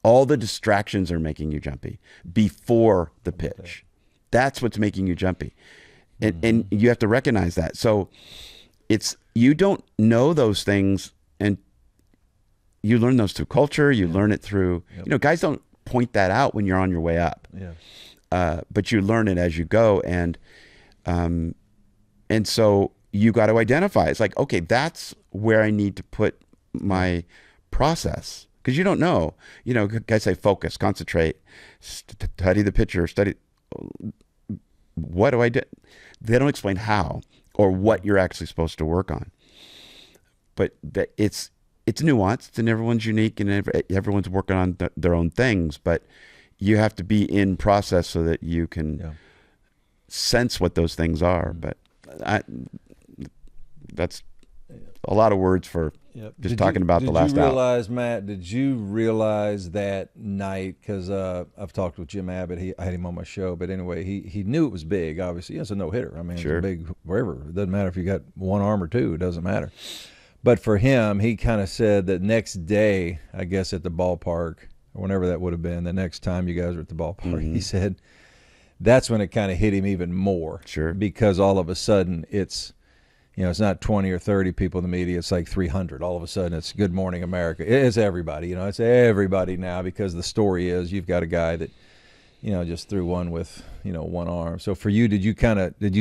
All the distractions are making you jumpy before the pitch. That's what's making you jumpy. And you have to recognize that. So you don't know those things, and you learn those through culture. You learn it through, you know, guys don't point that out when you're on your way up. But you learn it as you go. And And so you got to identify. It's like, okay, that's where I need to put my process. Because you don't know. You know, guys say focus, concentrate, study the picture, study. What do I do? They don't explain how or what you're actually supposed to work on. But it's nuanced, and everyone's unique, and everyone's working on their own things. But you have to be in process so that you can sense what those things are. But that's a lot of words for just talking about the last hour. Matt, did you realize that night, because I've talked with Jim Abbott, I had him on my show, but anyway, he knew it was big, obviously. It's a no-hitter. I mean, sure. It's big wherever. It doesn't matter if you got one arm or two. It doesn't matter. But for him, he kind of said that next day, I guess at the ballpark, or whenever that would have been, the next time you guys were at the ballpark, he said that's when it kind of hit him even more. Sure. Because all of a sudden it's not 20 or 30 people in the media. It's like 300. All of a sudden, it's Good Morning America. It's everybody. It's everybody now, because the story is you've got a guy that, just threw one with, one arm. So for you, did you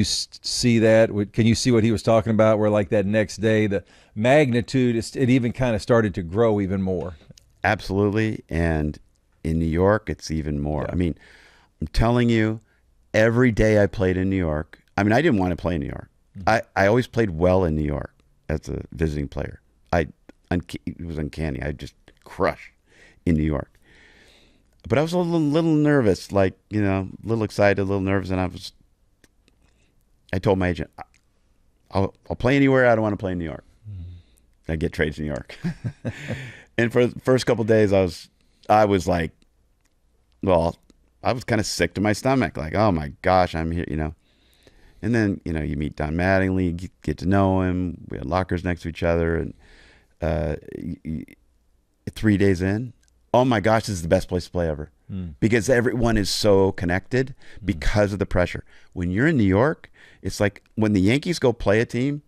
see that? Can you see what he was talking about, where like that next day, the magnitude, it even kind of started to grow even more? Absolutely. And in New York, it's even more. Yeah. I mean, I'm telling you, every day I played in New York, I mean, I didn't want to play in New York. I always played well in New York as a visiting player. It was uncanny. I just crush in New York. But I was a little nervous, like, a little excited, a little nervous, and I told my agent, I'll play anywhere. I don't want to play in New York. I get trades in New York. And for the first couple of days, I was like, well, I was kind of sick to my stomach, like, oh my gosh, I'm here, And then, you meet Don Mattingly, you get to know him. We had lockers next to each other. And 3 days in, oh my gosh, this is the best place to play ever. Because everyone is so connected because of the pressure. When you're in New York, it's like when the Yankees go play a team,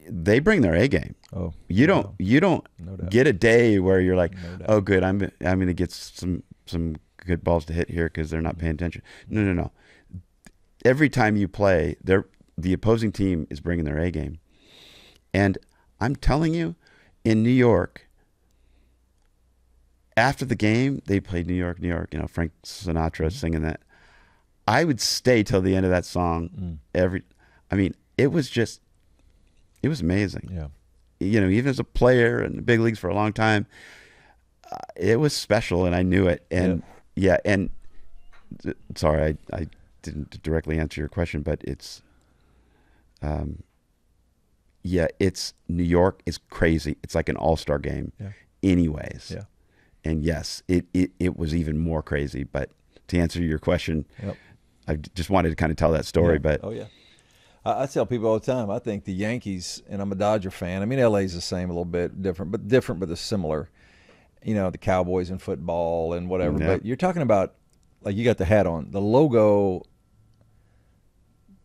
they bring their A game. Oh, you don't get a day where you're like, oh good, I'm going to get some good balls to hit here because they're not paying attention. No. Every time you play, the opposing team is bringing their A game. And I'm telling you, in New York, after the game, they played New York, New York, Frank Sinatra singing that. I would stay till the end of that song. It was amazing. Yeah. Even as a player in the big leagues for a long time, it was special, and I knew it. And sorry, I didn't directly answer your question, but it's New York is crazy. It's like an all-star game anyways. Yeah. And yes, it was even more crazy. But to answer your question, I just wanted to kind of tell that story. But I tell people all the time, I think the Yankees, and I'm a Dodger fan. I mean, LA's the same, a little bit different, but they're similar. The Cowboys in football and whatever. Yep. But you're talking about, like, you got the hat on. The logo,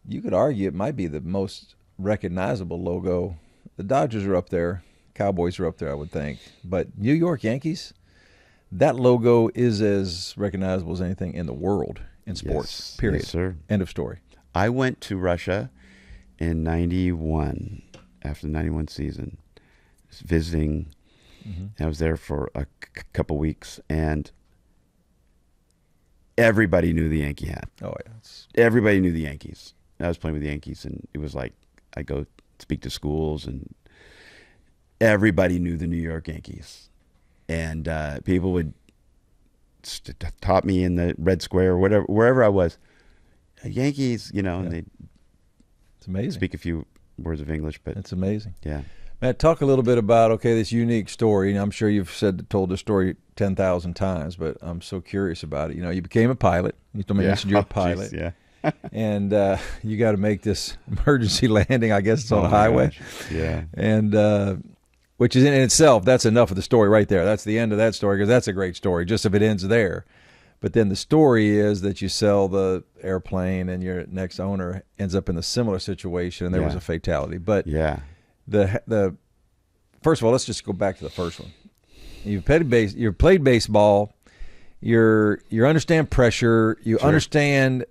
you could argue it might be the most recognizable logo. The Dodgers are up there. Cowboys are up there, I would think. But New York Yankees, that logo is as recognizable as anything in the world in sports, period. Yes, sir. End of story. I went to Russia in 91, after the 91 season, visiting. And I was there for a couple weeks, and everybody knew the Yankee hat. Oh, yeah. Everybody knew the Yankees. I was playing with the Yankees, and it was like I go speak to schools, and everybody knew the New York Yankees. And people would taught me in the Red Square or whatever, wherever I was, Yankees, and they it's amazing. Speak a few words of English, but it's amazing. Yeah. Matt, talk a little bit about, this unique story. I'm sure you've told the story 10,000 times, but I'm so curious about it. You became a pilot. You mentioned you're a pilot. Geez, and you got to make this emergency landing. I guess it's on a highway. Gosh. Yeah. And which is in itself, that's enough of the story right there. That's the end of that story, because that's a great story, just if it ends there. But then the story is that you sell the airplane, and your next owner ends up in a similar situation, and there was a fatality. But the first of all, let's just go back to the first one. You've played baseball. You understand pressure. You understand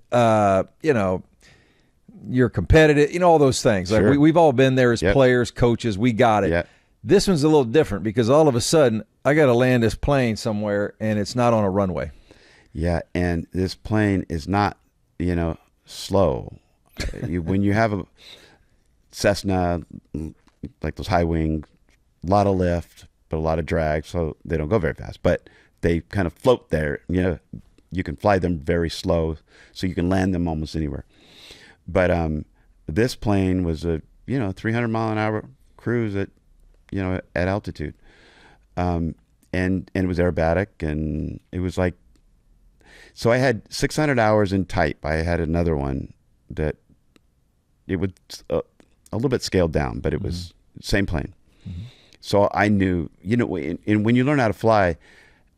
you're competitive, all those things. Like Sure. we've all been there as Yep. players, coaches. We got it. Yep. This one's a little different because all of a sudden I got to land this plane somewhere and it's not on a runway. Yeah, and this plane is not, slow. When you have a Cessna, like those high wing, a lot of lift, but a lot of drag, so they don't go very fast. But they kind of float there. You can fly them very slow, so you can land them almost anywhere. But this plane was a 300 mile an hour cruise at altitude, and it was aerobatic, and it was like. So I had 600 hours in type. I had another one that it was a little bit scaled down, but it was same plane. Mm-hmm. So I knew, and when you learn how to fly,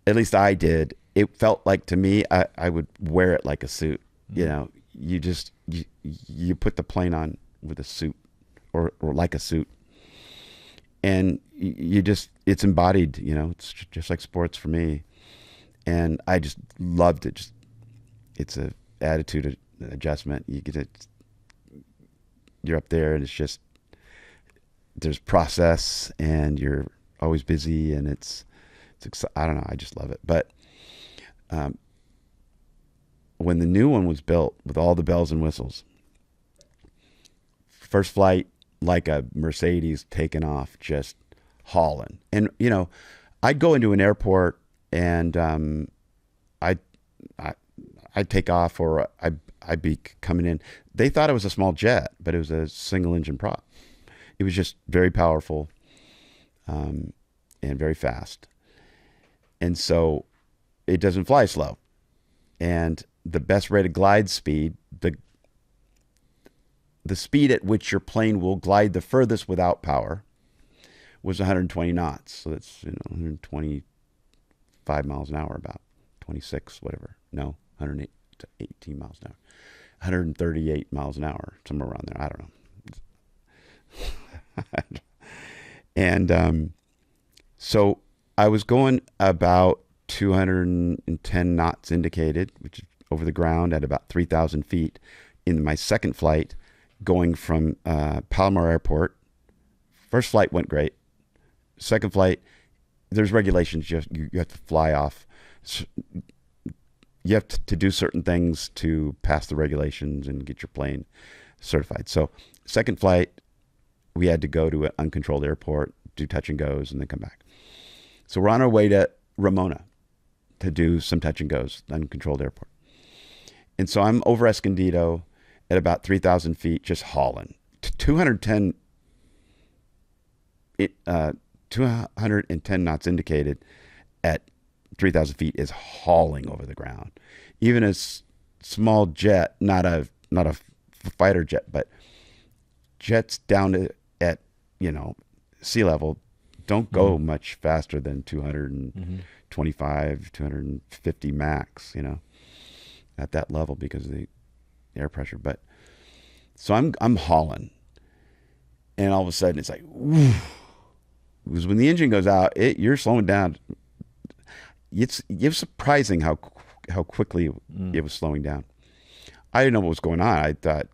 at least I did, it felt like to me, I would wear it like a suit. Mm-hmm. You put the plane on with a suit or like a suit. And it's embodied, it's just like sports for me. And I just loved it. It's a attitude adjustment. You're up there, and there's process, and you're always busy, and it's I don't know. I just love it. But when the new one was built with all the bells and whistles, first flight like a Mercedes taking off, just hauling, and I'd go into an airport. And I'd take off, or I'd be coming in. They thought it was a small jet, but it was a single engine prop. It was just very powerful, and very fast. And so it doesn't fly slow. And the best rated glide speed, the speed at which your plane will glide the furthest without power, was 120 knots. So that's 125 miles an hour, about 26, whatever. No, 118 miles an hour. 138 miles an hour, somewhere around there. I don't know. And so I was going about 210 knots indicated, which is over the ground at about 3,000 feet in my second flight, going from Palomar Airport. First flight went great. Second flight, there's regulations. You have to fly off. You have to do certain things to pass the regulations and get your plane certified. So second flight, we had to go to an uncontrolled airport, do touch and goes, and then come back. So we're on our way to Ramona to do some touch and goes, uncontrolled airport. And so I'm over Escondido at about 3,000 feet, just hauling. 210 knots indicated at 3,000 feet is hauling over the ground. Even a small jet, not a fighter jet, but jets down at sea level don't go much faster than 225, 250 max, at that level because of the air pressure. But so I'm hauling, and all of a sudden it's like, whoo. Because when the engine goes out, you're slowing down. It's surprising how quickly it was slowing down. I didn't know what was going on. I thought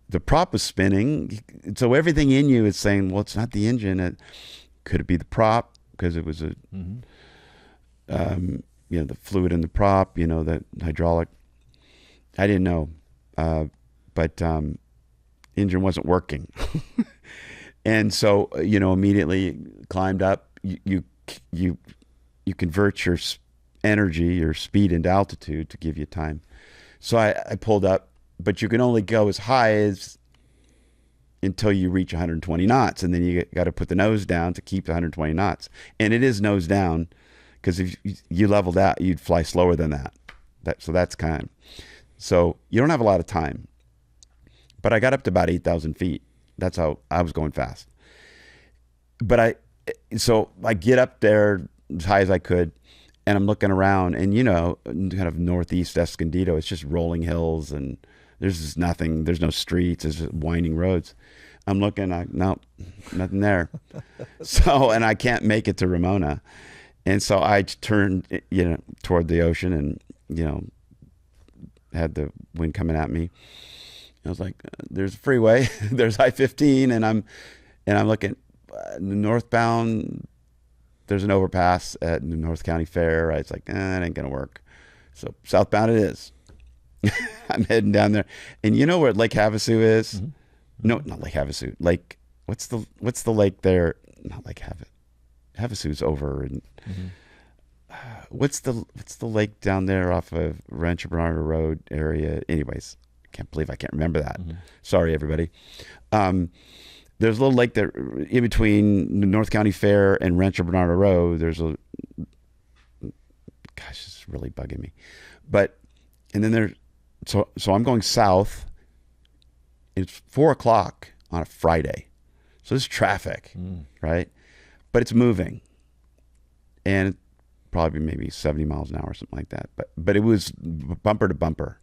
the prop was spinning, so everything in you is saying, "Well, it's not the engine. Could it be the prop?" Because it was the fluid in the prop, the hydraulic. I didn't know, but engine wasn't working. And so, immediately climbed up. You convert your energy, your speed into altitude to give you time. So I pulled up, but you can only go as high as until you reach 120 knots, and then you got to put the nose down to keep 120 knots. And it is nose down, because if you leveled out, you'd fly slower than that. So that's kind of. So you don't have a lot of time. But I got up to about 8,000 feet. That's how I was going fast. But I get up there as high as I could, and I'm looking around, and kind of northeast Escondido, it's just rolling hills, and there's just nothing. There's no streets. There's just winding roads. I'm looking, nope, nothing there. And I can't make it to Ramona, and so I turned, toward the ocean, and had the wind coming at me. I was like, there's a freeway, there's I-15, and I'm looking northbound. There's an overpass at the North County Fair. Right? It's like, that ain't gonna work. So southbound it is. I'm heading down there, and you know where Lake Havasu is? Mm-hmm. No, not Lake Havasu. Lake, what's the lake there? Not Lake Havasu's over. And what's the lake down there off of Rancho Bernardo Road area? Anyways, I can't believe I can't remember that. Mm-hmm. Sorry, everybody. There's a little lake there in between the North County Fair and Rancho Bernardo Road. There's a, gosh, it's really bugging me. And then there's, so I'm going south. It's 4:00 on a Friday. So there's traffic, right? But it's moving. And probably maybe 70 miles an hour or something like that. But it was bumper to bumper.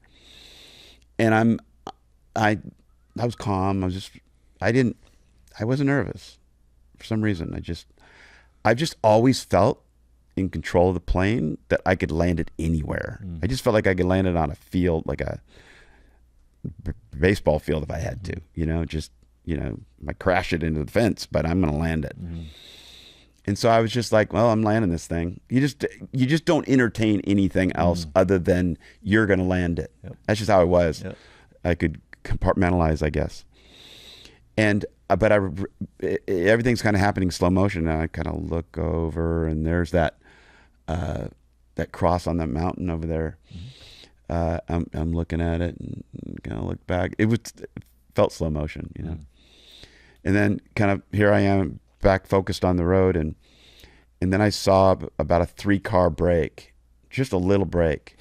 And I was calm. I wasn't nervous for some reason. I've just always felt in control of the plane that I could land it anywhere. I just felt like I could land it on a field, like a baseball field if I had to, I crash it into the fence, but I'm going to land it. And so I was just like, well, I'm landing this thing. You just don't entertain anything else other than you're going to land it. Yep. That's just how I was. Yep. I could compartmentalize, I guess. But everything's kind of happening slow motion. And I kind of look over, and there's that cross on that mountain over there. I'm looking at it and kind of look back. It felt slow motion, And then kind of here I am back focused on the road, and then I saw about a 3-car break, just a little break.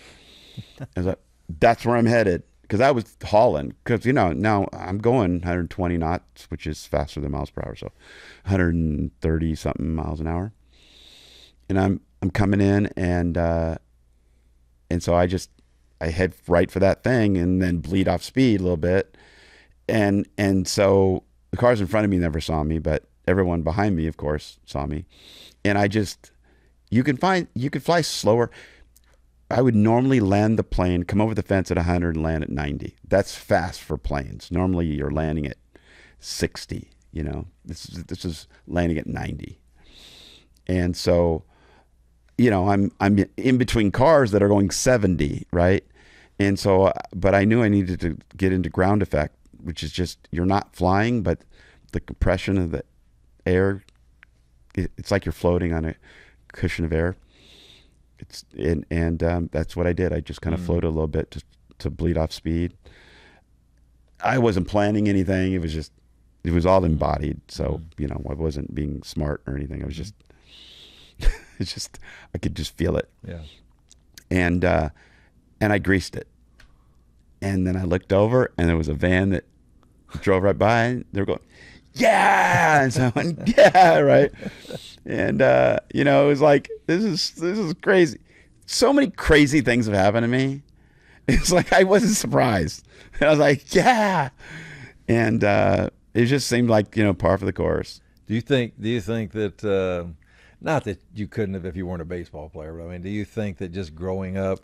I was like, that's where I'm headed. Because I was hauling, because now I'm going 120 knots, which is faster than miles per hour, so 130 something miles an hour, and I'm coming in, and so I head right for that thing, and then bleed off speed a little bit, and so the cars in front of me never saw me, but everyone behind me, of course, saw me, and you can fly slower. I would normally land the plane, come over the fence at 100 and land at 90. That's fast for planes. Normally you're landing at 60, This is landing at 90. And so, I'm in between cars that are going 70, right? And so, but I knew I needed to get into ground effect, which is just, you're not flying, but the compression of the air, it's like you're floating on a cushion of air. That's what I did. I just kind of floated a little bit to bleed off speed. I wasn't planning anything. It was all embodied. So, I wasn't being smart or anything. I was I could just feel it. Yeah. And I greased it. And then I looked over, and there was a van that drove right by, and they were going, yeah. And so I went, yeah, right. And, it was like, this is crazy. So many crazy things have happened to me. It's like, I wasn't surprised. And I was like, yeah. And it just seemed like, par for the course. Do you think that, not that you couldn't have if you weren't a baseball player, but I mean, do you think that just growing up,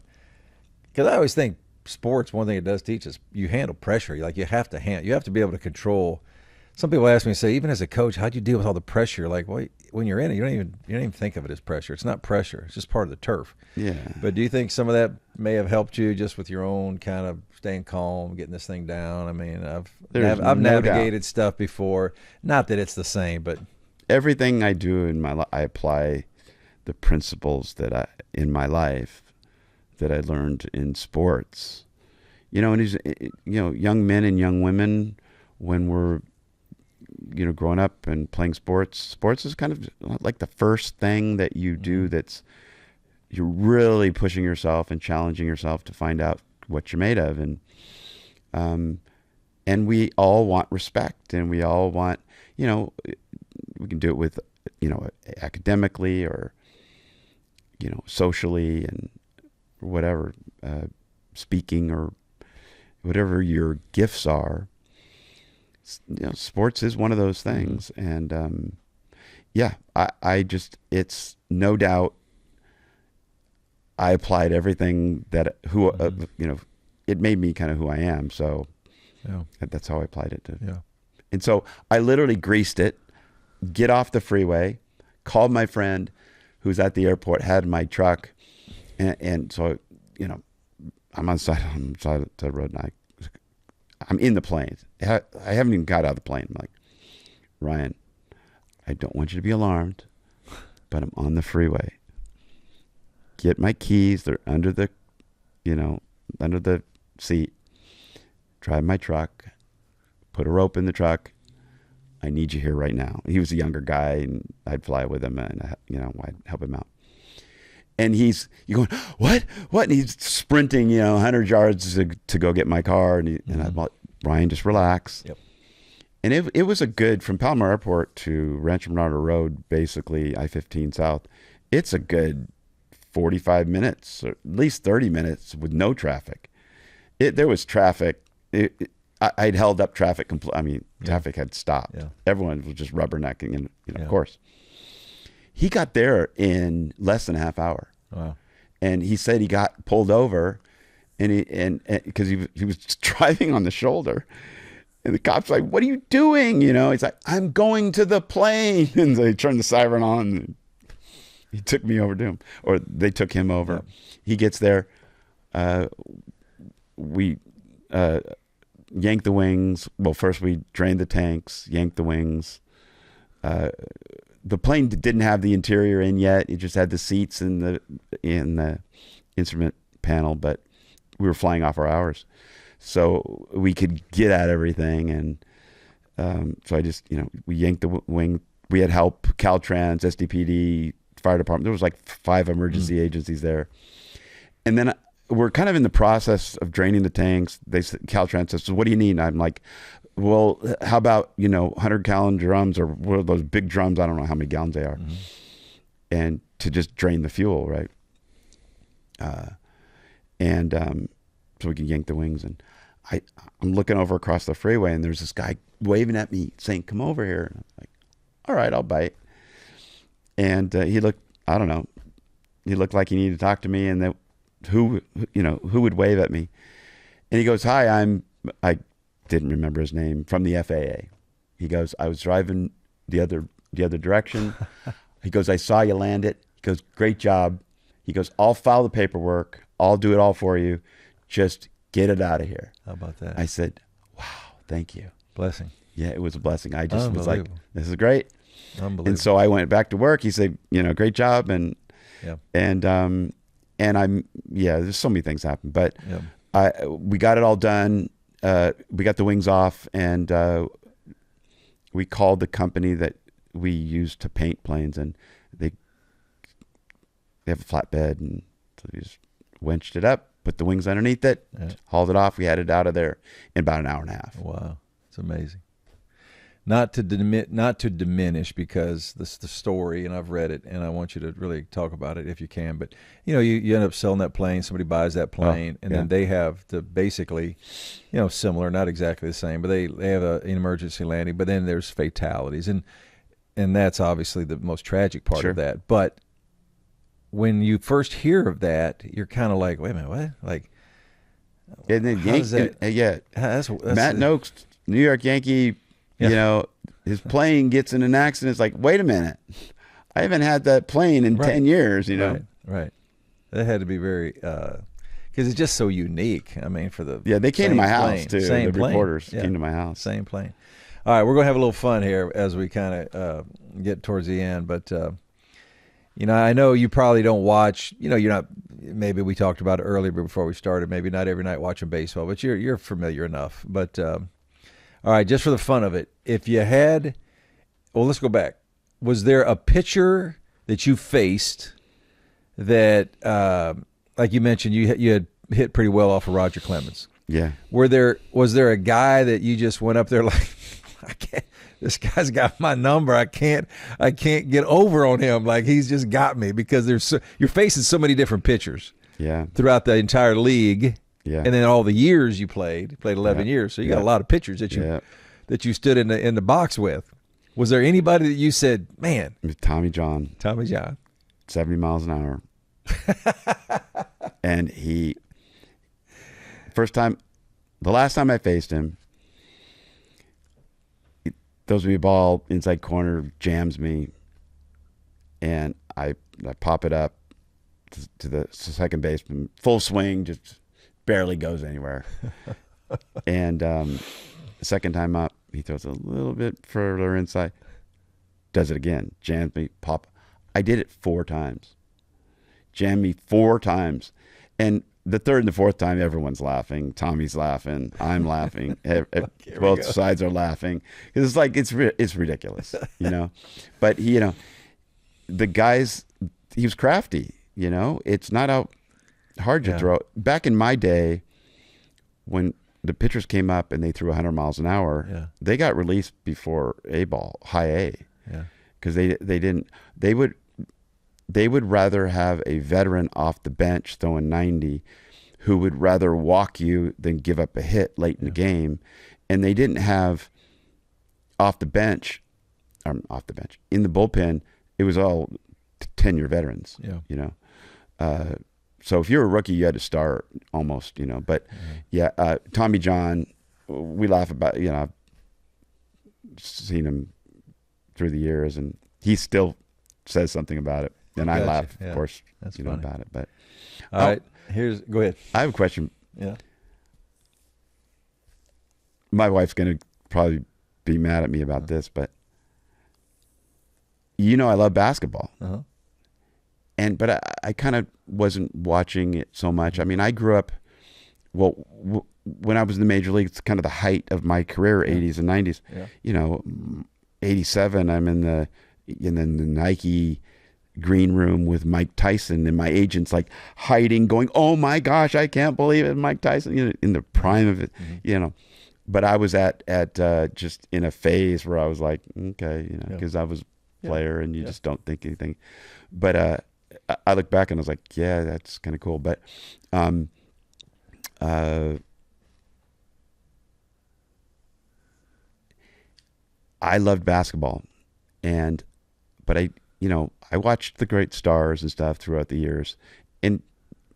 because I always think sports, one thing it does teach is you handle pressure. You have to be able to control. Some people ask me, say, even as a coach, how'd you deal with all the pressure? Like, well, when you're in it, you don't even think of it as pressure. It's not pressure. It's just part of the turf. Yeah. But do you think some of that may have helped you just with your own kind of staying calm, getting this thing down? I mean, I've navigated stuff before. Not that it's the same, but everything I do in my life, I apply the principles in my life that I learned in sports. And young men and young women, when we're growing up and playing sports is kind of like the first thing that you do you're really pushing yourself and challenging yourself to find out what you're made of. And we all want respect, and we all want, we can do it with, academically or, socially and whatever, speaking or whatever your gifts are. Sports is one of those things. And, it's no doubt I applied everything that, it made me kind of who I am. So Yeah. That's how I applied it to. Yeah. And so I literally greased it, get off the freeway, called my friend who's at the airport, had my truck. And so, you know, I'm on the side of the road, and I'm in the plane. I haven't even got out of the plane. I'm like, Ryan, I don't want you to be alarmed, but I'm on the freeway. Get my keys. They're under the seat. Drive my truck. Put a rope in the truck. I need you here right now. He was a younger guy, and I'd fly with him, and I'd help him out. And you're going, what? And he's sprinting, 100 yards to go get my car. And I'm like, Ryan, just relax. Yep. And it was from Palomar Airport to Rancho Bernardo Road, basically I-15 South. It's a good 45 minutes, or at least 30 minutes with no traffic. There was traffic. I'd held up traffic. Traffic had stopped. Yeah. Everyone was just rubbernecking, and of course. He got there in less than a half hour. Wow. And he said he got pulled over, and because he was driving on the shoulder, and the cop's like, "What are you doing?" He's like, "I'm going to the plane." And so he turned the siren on. And he took me over to him, or they took him over. Yep. He gets there. We yanked the wings. Well, first we drained the tanks, yanked the wings. The plane didn't have the interior in yet. It just had the seats in the instrument panel, but we were flying off our hours, so we could get at everything. And so I just, we yanked the wing. We had help, Caltrans, SDPD, fire department. There was like 5 emergency agencies there. And then we're kind of in the process of draining the tanks. Caltrans says, "So what do you need?" And I'm like, "Well, how about 100-gallon drums, or what are those big drums? I don't know how many gallons they are, and to just drain the fuel, right?" So we can yank the wings, and I'm looking over across the freeway, and there's this guy waving at me saying, "Come over here." And I'm like, "All right, I'll bite." And he looked, I don't know, he looked like he needed to talk to me, and who would wave at me? And he goes, "Hi, I didn't remember his name, from the FAA." He goes, "I was driving the other direction." He goes, "I saw you land it." He goes, "Great job." He goes, "I'll file the paperwork. I'll do it all for you. Just get it out of here." How about that? I said, "Wow, thank you." Blessing. Yeah, it was a blessing. I just was like, "This is great." Unbelievable. And so I went back to work. He said, "Great job." And there's so many things happen, but we got it all done. We got the wings off, and we called the company that we used to paint planes, and they have a flatbed, and so we just winched it up, put the wings underneath it, hauled it off. We had it out of there in about an hour and a half. Wow, it's amazing. Not to diminish, because this is the story, and I've read it, and I want you to really talk about it if you can. But you end up selling that plane. Somebody buys that plane, and then they have to basically, similar, not exactly the same, but they have an emergency landing. But then there's fatalities, and that's obviously the most tragic part of that. But when you first hear of that, you're kind of like, wait a minute, what? Like, and then Matt Nokes, New York Yankee. His plane gets in an accident. It's like, wait a minute, I haven't had that plane in 10 years. Right. That had to be very, because it's just so unique. I mean, for the they came to my house too. The plane. Reporters came to my house. Same plane. All right, we're gonna have a little fun here as we kind of get towards the end. But I know you probably don't watch. You're not. Maybe we talked about it earlier before we started. Maybe not every night watching baseball, but you're familiar enough. But all right, just for the fun of it, if you had, let's go back. Was there a pitcher that you faced that, like you mentioned, you had hit pretty well off of Roger Clemens? Yeah. Was there a guy that you just went up there like, I can't, this guy's got my number. I can't get over on him. Like, he's just got me, because you're facing so many different pitchers. Yeah. Throughout the entire league. Yeah. And then all the years you played 11 years. So you got a lot of pitchers that you stood in the box with. Was there anybody that you said, man? Tommy John. 70 miles an hour. And the last time I faced him, throws me a ball inside corner, jams me, and I pop it up to the second baseman, full swing, just barely goes anywhere. And the second time up, he throws a little bit further inside, does it again, jams me, pop. I did it 4 times. Jammed me 4 times. And the third and the fourth time, everyone's laughing. Tommy's laughing. I'm laughing. Both sides are laughing. It's like, it's ridiculous, you know. But, you know, the guys, he was crafty, you know. It's not out hard to throw. Back in my day, when the pitchers came up and they threw 100 miles an hour, they got released before high A. Yeah. Because they would rather have a veteran off the bench throwing 90 who would rather walk you than give up a hit late in the game. And they didn't have in the bullpen, it was all 10-year veterans, you know. So if you're a rookie, you had to start almost, you know. But, Tommy John, we laugh about, you know, I've seen him through the years, and he still says something about it. And I laugh, of course, that's you know, about it. But all right, go ahead. I have a question. Yeah. My wife's going to probably be mad at me about this, but you know I love basketball. But I kind of wasn't watching it so much. I mean, I grew up, when I was in the major leagues, it's kind of the height of my career, 80s and 90s. Yeah. You know, 87, I'm in the Nike green room with Mike Tyson, and my agent's like hiding, going, "Oh my gosh, I can't believe it, Mike Tyson!" You know, in the prime of it, you know. But I was at just in a phase where I was like, okay, you know, because I was a player, and you just don't think anything. But I look back and I was like, yeah, that's kind of cool. But I loved basketball, but I watched the great stars and stuff throughout the years. And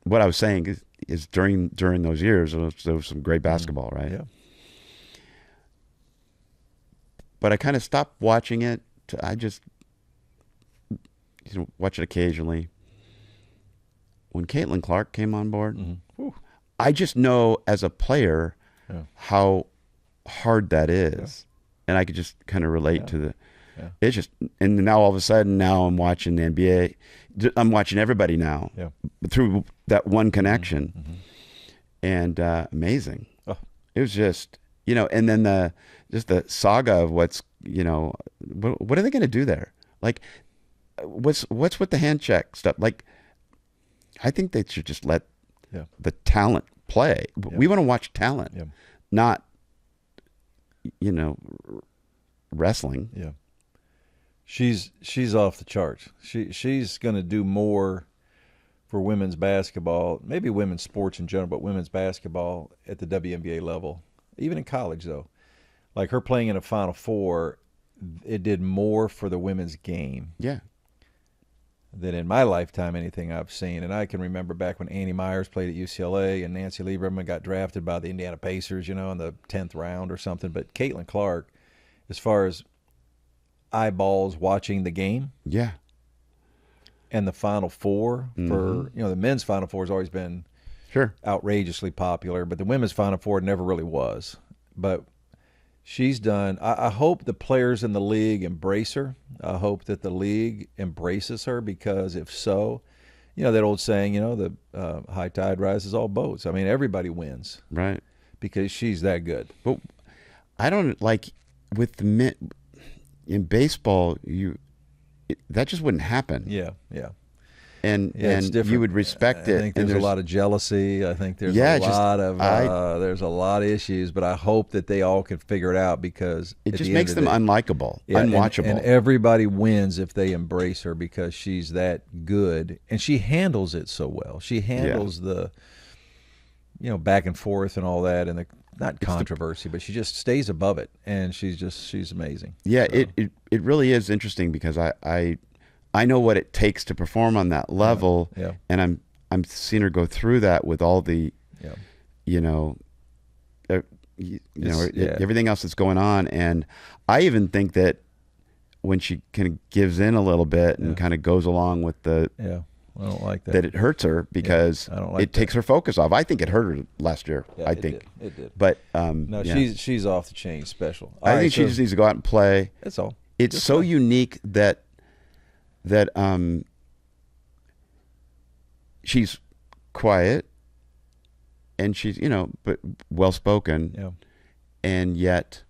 what I was saying is during those years, there was some great basketball, right? Yeah. But I kind of stopped watching it. I just watch it occasionally. When Caitlin Clark came on board, I just know as a player how hard that is. And I could just kind of relate to it's just, and now all of a sudden, now I'm watching the NBA. I'm watching everybody now through that one connection. And amazing. It was just, you know, and then the saga of what's, you know, what are they going to do there? Like, what's with the hand check stuff? Like, I think they should just let the talent play. We want to watch talent, not, you know, wrestling. Yeah. She's off the charts. She's going to do more for women's basketball, maybe women's sports in general, but women's basketball at the WNBA level, even in college though. Like her playing in a Final Four, it did more for the women's game. Yeah. Than in my lifetime anything I've seen. And I can remember back when Annie Myers played at UCLA and Nancy Lieberman got drafted by the Indiana Pacers, you know, in the 10th round or something. But Caitlin Clark, as far as eyeballs watching the game, and the Final Four for, you know, the men's Final Four has always been outrageously popular, but the women's Final Four never really was. But she's done. I hope the players in the league embrace her. I hope that the league embraces her, because if so, you know, that old saying, you know, the high tide rises all boats. I mean, everybody wins. Right. Because she's that good. But I don't like with the men in baseball, that just wouldn't happen. Yeah. Yeah. And you would respect it. I think there's a lot of jealousy. I think there's there's a lot of issues, but I hope that they all can figure it out, because it just makes them unlikable, unwatchable. And everybody wins if they embrace her, because she's that good, and she handles it so well. She handles the, you know, back and forth and all that, and not controversy, but she just stays above it, and she's amazing. Yeah, so. It really is interesting, because I know what it takes to perform on that level, and I'm seeing her go through that with all the, you know, everything else that's going on. And I even think that when she kind of gives in a little bit and kind of goes along with the I don't like that. That it hurts her because I don't like it takes her focus off. I think it hurt her last year. Yeah, I think it did. But no, she's off the chain special. I think she just needs to go out and play. That's all. It's so unique that she's quiet and she's but well spoken. Yeah. And yet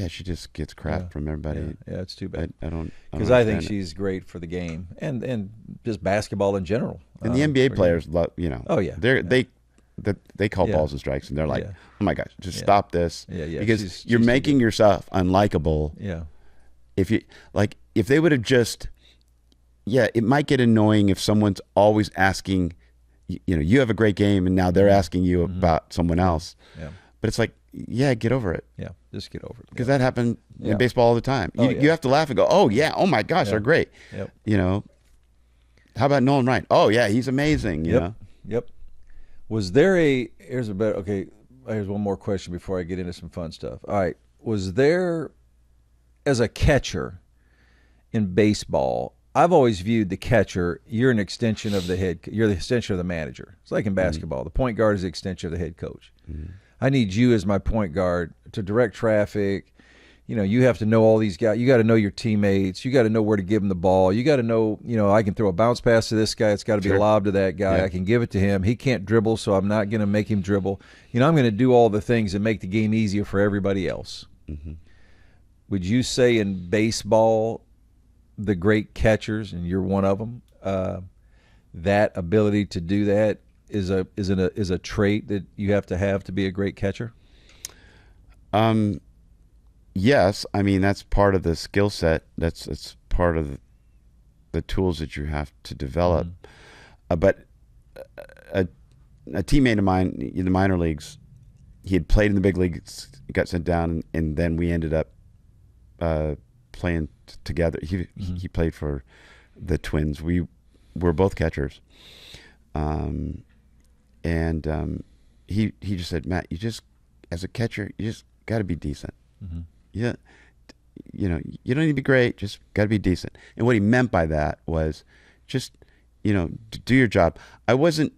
she just gets crap from everybody. Yeah, it's too bad. I don't because I think she's great for the game and just basketball in general. And the NBA players love Oh yeah, they call balls and strikes and they're like, oh my gosh, just stop this. Because you're making yourself unlikable. Yeah. If they would have just, it might get annoying if someone's always asking, you have a great game and now they're asking you about someone else. Yeah. But it's like, get over it. Yeah, just get over it. Because that happened in baseball all the time. You have to laugh and go, oh my gosh, they're great. Yep. How about Nolan Ryan? Oh yeah, he's amazing. Yep. Was there here's one more question before I get into some fun stuff. All right. Was there, as a catcher in baseball, I've always viewed the catcher, you're an extension of you're the extension of the manager. It's like in basketball. The point guard is the extension of the head coach. I need you as my point guard to direct traffic. You have to know all these guys. You got to know your teammates. You got to know where to give them the ball. You got to know, I can throw a bounce pass to this guy. It's got to be a lob to that guy. Yeah. I can give it to him. He can't dribble, so I'm not going to make him dribble. I'm going to do all the things that make the game easier for everybody else. Mm-hmm. Would you say in baseball, the great catchers, and you're one of them, that ability to do that is a trait that you have to be a great catcher? Yes, I mean that's part of the skill set. It's part of the tools that you have to develop. But a teammate of mine in the minor leagues, he had played in the big leagues, got sent down, and then we ended up playing together. He played for the Twins. We were both catchers, and he just said, Matt, as a catcher, you just got to be decent. Yeah, you don't need to be great, just got to be decent. And what he meant by that was just, do your job. I wasn't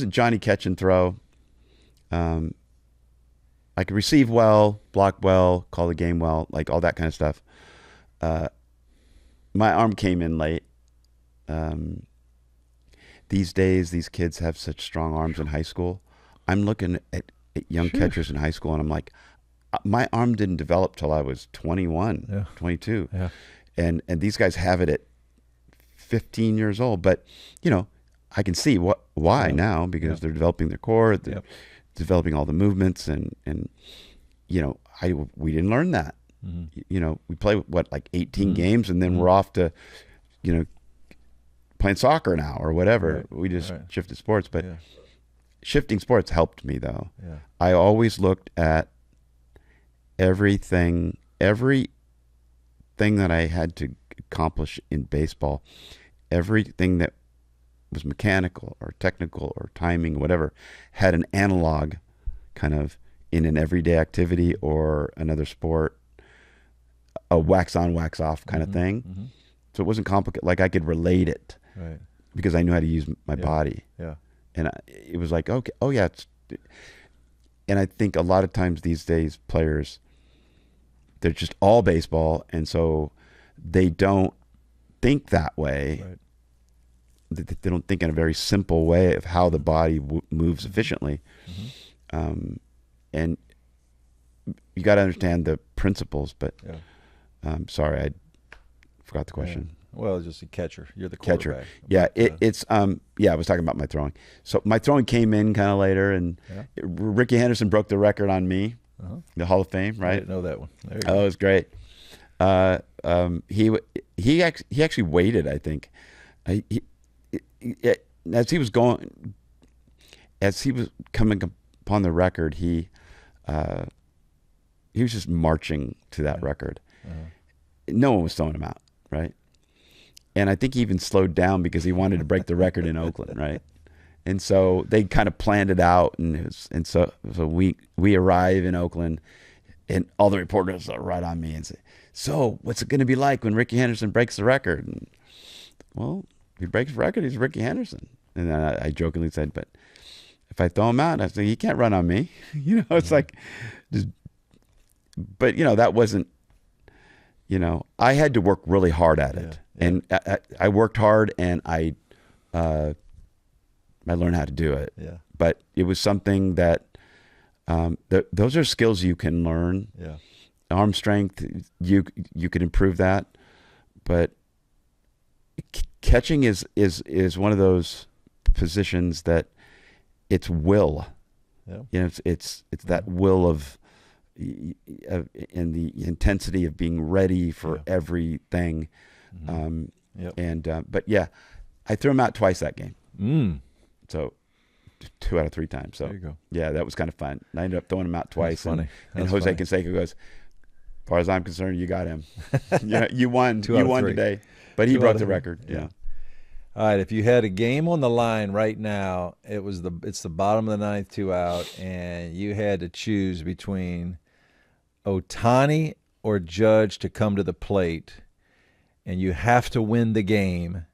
Johnny catch and throw. I could receive well, block well, call the game well, like all that kind of stuff. My arm came in late. These days, these kids have such strong arms in high school. I'm looking at young catchers in high school, and I'm like, my arm didn't develop till I was 21, 22. Yeah. And these guys have it at 15 years old. But, I can see why now, because they're developing their core, they're developing all the movements, and we didn't learn that. We play, like 18 games, and then we're off to, playing soccer now or whatever. Right. We just shifted sports. But shifting sports helped me, though. Yeah. I always looked at everything that I had to accomplish in baseball, everything that was mechanical or technical or timing, whatever, had an analog kind of in an everyday activity or another sport, a wax on, wax off kind of thing. So it wasn't complicated. Like I could relate it because I knew how to use my body. Yeah. And it was like, okay, oh yeah. And I think a lot of times these days players, they're just all baseball, and so they don't think that way. Right. They don't think in a very simple way of how the body moves efficiently. And you got to understand the principles. But sorry, I forgot the question. Well, just a catcher. You're the quarterback. Catcher. Yeah, it's I was talking about my throwing. So my throwing came in kind of later, and Rickey Henderson broke the record on me. The Hall of Fame, right? I didn't know that one. There you go. Oh, it was great. He actually waited, I think. As he was coming upon the record, he was just marching to that record. No one was throwing him out, right? And I think he even slowed down because he wanted to break the record in Oakland, right? And so they kind of planned it out, and so we arrive in Oakland, and all the reporters are right on me and say, "So, what's it going to be like when Rickey Henderson breaks the record?" And, well, if he breaks the record, he's Rickey Henderson. And then I jokingly said, "But if I throw him out, I say he can't run on me." It's like, but that wasn't. I had to work really hard at it, and I worked hard, and I learned how to do it. Yeah. But it was something that those are skills you can learn. Yeah. Arm strength, you could improve that, but catching is one of those positions that it's will. Yeah. It's that will of and the intensity of being ready for everything. But yeah, I threw him out twice that game. So 2 out of 3 times. So there you go. Yeah, that was kind of fun. I ended up throwing him out twice. That's funny. And Jose funny. Canseco goes, as far as I'm concerned, you got him. You won. 2 out of 3 today. But he broke the record. Yeah. All right, if you had a game on the line right now, it's the bottom of the 9th, 2 out, and you had to choose between Ohtani or Judge to come to the plate, and you have to win the game.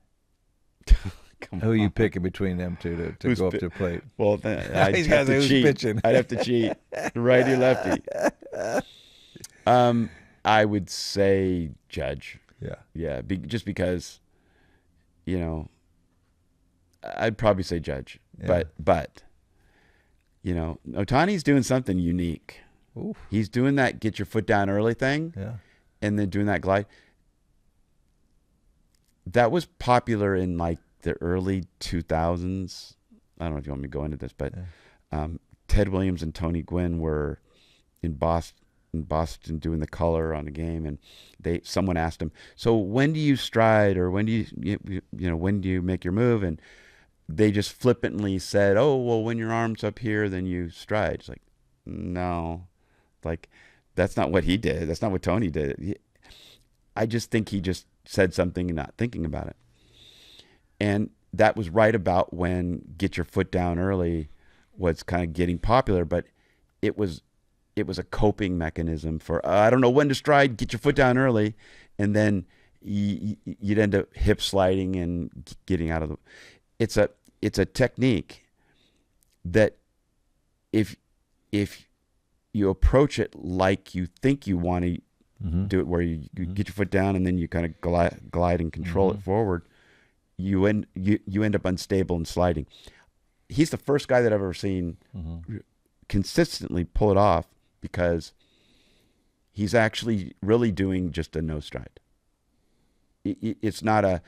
Who are you picking between them two to go up to the plate? Well, I'd have to cheat. Pitching. I'd have to cheat. Righty, lefty. I would say Judge. Yeah. Yeah, just because, I'd probably say Judge. Yeah. But Ohtani's doing something unique. Oof. He's doing that get your foot down early thing, and then doing that glide. That was popular in like the early 2000s. I don't know if you want me to go into this, but Ted Williams and Tony Gwynn were in Boston doing the color on the game, and someone asked him, "So when do you stride, or when do you when do you make your move?" And they just flippantly said, "Oh, well, when your arm's up here, then you stride." It's like, no, like that's not what he did. That's not what Tony did. I just think he just said something and not thinking about it. And that was right about when get your foot down early was kind of getting popular, but it was a coping mechanism for, I don't know when to stride, get your foot down early, and then you'd end up hip sliding and getting out of the. It's a technique that if you approach it like you think you want to do it, where you get your foot down and then you kind of glide and control it forward, you end up unstable and sliding. He's the first guy that I've ever seen consistently pull it off, because he's actually really doing just a no stride. It's not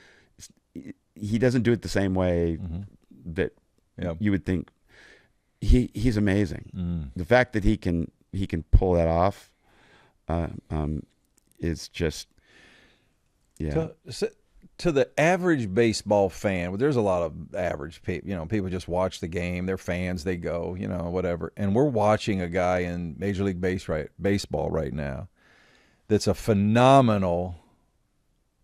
he doesn't do it the same way that you would think. He's amazing. The fact that he can pull that off is just, To the average baseball fan, there's a lot of average people. People just watch the game. They're fans. They go, whatever. And we're watching a guy in Major League Baseball right now that's a phenomenal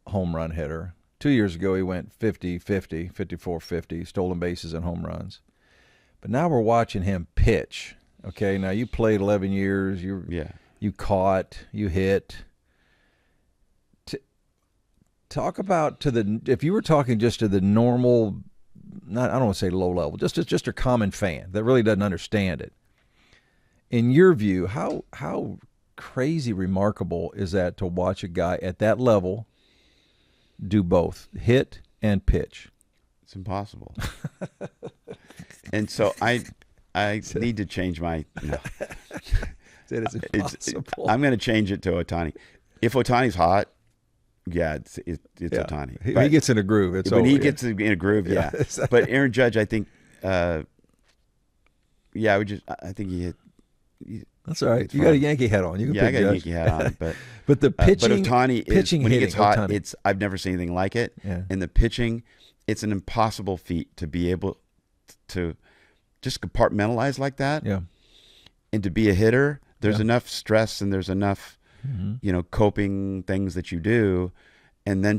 home run hitter. 2 years ago, he went 50-50, 54-50, stolen bases and home runs. But now we're watching him pitch. Okay, now you played 11 years. You caught, you hit. Talk about if you were talking just to the normal, I don't want to say low level, just a common fan that really doesn't understand it. In your view, how crazy remarkable is that to watch a guy at that level do both hit and pitch? It's impossible. And so I need to change my. No. It is impossible. I'm going to change it to Ohtani. If Ohtani's hot, it's Ohtani. He gets in a groove. It's when over, he gets in a groove, yeah. But Aaron Judge, I think, I think he hit. That's all right. You got a Yankee hat on. You can I got a Yankee hat on. But the pitching, but Ohtani pitching when he gets hot, Ohtani. I've never seen anything like it. Yeah. And the pitching, it's an impossible feat to be able to just compartmentalize like that. Yeah. And to be a hitter, there's enough stress and there's enough, coping things that you do, and then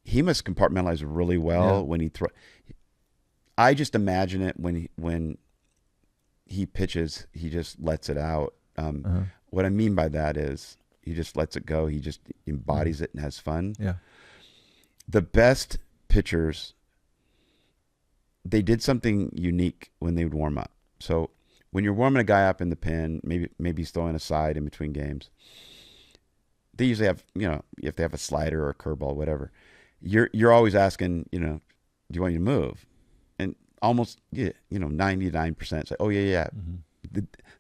he must compartmentalize really well when he I just imagine it when he pitches, he just lets it out. What I mean by that is he just lets it go. He just embodies it and has fun. Yeah. The best pitchers, they did something unique when they would warm up. So when you're warming a guy up in the pen, maybe he's throwing a side in between games. They usually have, if they have a slider or a curveball, whatever, you're always asking, do you want me to move? And almost, 99% say, oh yeah.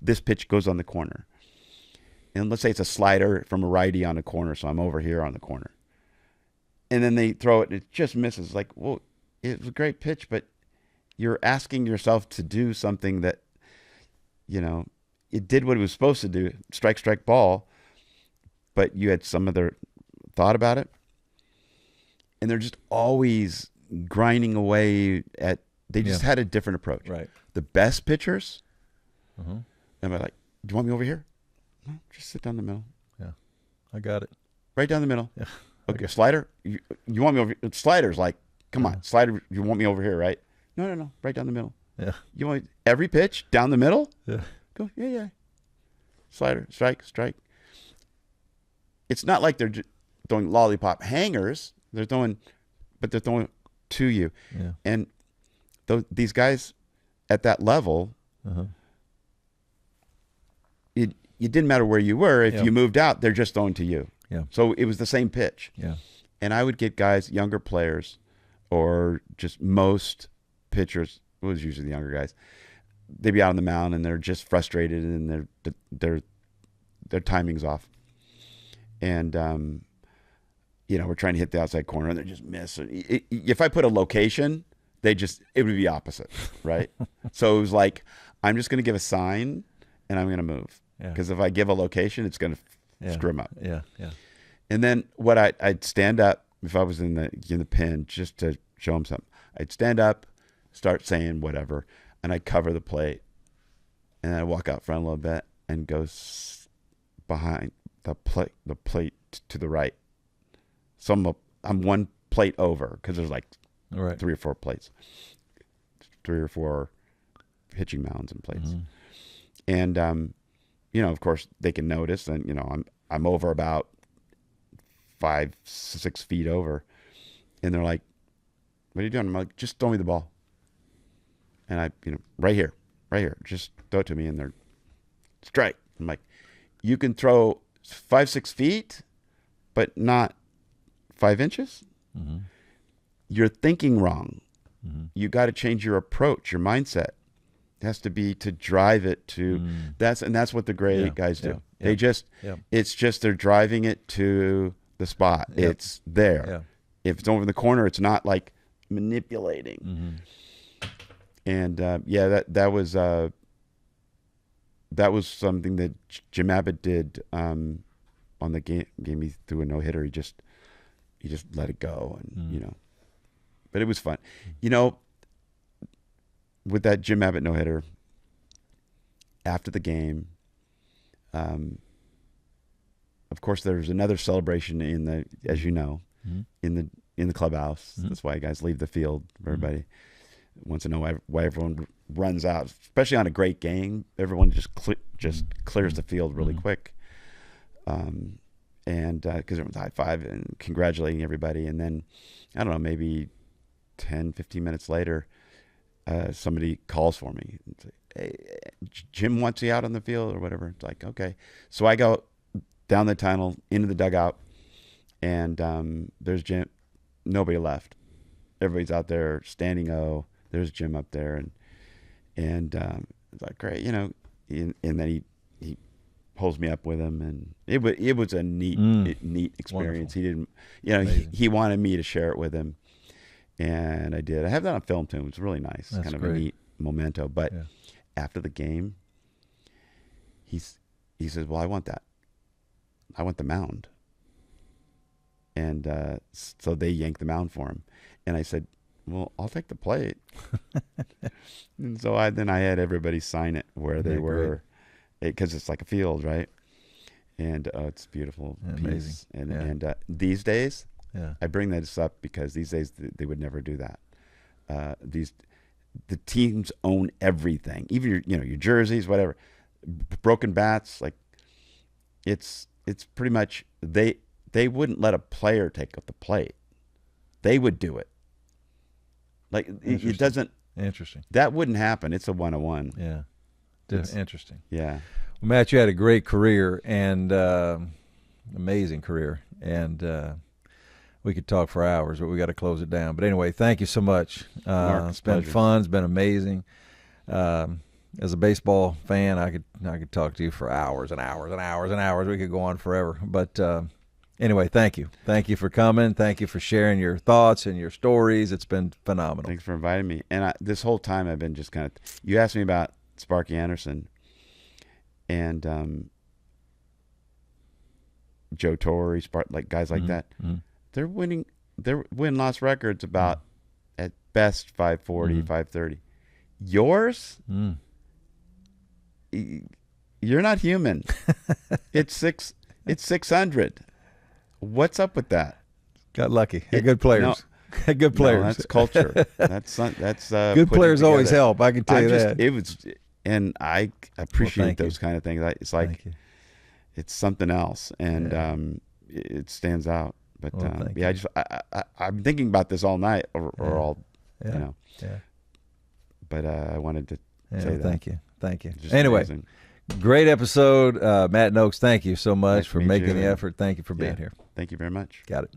This pitch goes on the corner. And let's say it's a slider from a righty on the corner, so I'm over here on the corner. And then they throw it, and it just misses. Like, well, it was a great pitch, but you're asking yourself to do something that, it did what it was supposed to do, strike, ball, but you had some other thought about it. And they're just always grinding away they just had a different approach. Right. The best pitchers, and I'm like, do you want me over here? No, just sit down the middle. Yeah, I got it. Right down the middle. Yeah. Okay, slider, you want me over here? Slider's like, come on, slider, you want me over here, right? No, right down the middle. Yeah. You want every pitch down the middle? Yeah. Go, yeah. Slider, strike. It's not like they're throwing lollipop hangers. They're throwing to you. Yeah. And these guys at that level, it didn't matter where you were. If you moved out, they're just throwing to you. Yeah. So it was the same pitch. Yeah. And I would get guys, younger players, or just most pitchers, it was usually the younger guys, they'd be out on the mound and they're just frustrated and their timing's off. And, we're trying to hit the outside corner and they just miss. If I put a location, it would be opposite, right? So it was like, I'm just going to give a sign and I'm going to move. Because if I give a location, it's going to screw them up. Yeah. And then I'd stand up if I was in the pen just to show them something. I'd stand up, start saying whatever, and I'd cover the plate. And I'd walk out front a little bit and go behind the plate to the right. So I'm one plate over because there's like 3 or 4 plates, 3 or 4 pitching mounds and plates. And of course they can notice, and I'm over about 5-6 feet over, and they're like, "What are you doing?" I'm like, "Just throw me the ball." And I, right here, just throw it to me, and they're strike. I'm like, "You can throw 5-6 feet, but not 5 inches. You're thinking wrong. You got to change your approach, your mindset. It has to be to drive it to that's what the great guys do. They just it's just they're driving it to the spot. It's there. If it's over in the corner, it's not like manipulating. And that was something that Jim Abbott did on the game. He threw a no-hitter. He just let it go, and but it was fun. With that Jim Abbott no-hitter, after the game, of course, there was another celebration as you know, in the clubhouse. That's why guys leave the field. Everybody wants to know why everyone runs out, especially on a great game. Everyone just clears the field really quick, and because everyone's high five and congratulating everybody. And then I don't know, maybe 10, 15 minutes later, somebody calls for me. It's like, "Hey, Jim wants you out on the field," or whatever. It's like, okay. So I go down the tunnel into the dugout, and there's Jim. Nobody left. Everybody's out there standing O. There's Jim up there, and it's like, great, and then he pulls me up with him, and it was a neat experience. Wonderful. He didn't, he wanted me to share it with him. And I did. I have that on film too. It's really nice. That's kind of great. a neat memento. But after the game, he says, "Well, I want that. I want the mound." And so they yanked the mound for him. And I said, "Well, I'll take the plate." And so I had everybody sign it where they were, because it's like a field, right? And it's beautiful. Amazing. And these days, I bring this up because these days they would never do that. the teams own everything, even your jerseys, whatever, broken bats. Like it's pretty much they wouldn't let a player take up the plate. They would do it. Like it doesn't. Interesting. That wouldn't happen. It's a 101. Yeah. Interesting. Yeah. Well, Matt, you had a great career and amazing career, and we could talk for hours, but we got to close it down. But anyway, thank you so much. Mark, it's been fun. It's been amazing. As a baseball fan, I could talk to you for hours and hours and hours and hours. We could go on forever. But anyway, thank you. Thank you for coming. Thank you for sharing your thoughts and your stories. It's been phenomenal. Thanks for inviting me. And this whole time I've been just kind of – you asked me about Sparky Anderson and Joe Torre, like guys like that. Mm-hmm. They're winning their win-loss records about at best 540, 530. Yours? You're not human. It's 600. What's up with that? Got lucky. Had good players. Good players. No, that's culture. That's good players always help. I can tell you that. It was, and I appreciate those kind of things. It's like it's something else, and it stands out. But I'm thinking about this all night, or all, Yeah. But I wanted to say that. Thank you. Just anyway, amazing. Great episode, Matt Nokes. Thank you so much Nice for to meet making you. the effort. Thank you for being here. Thank you very much. Got it.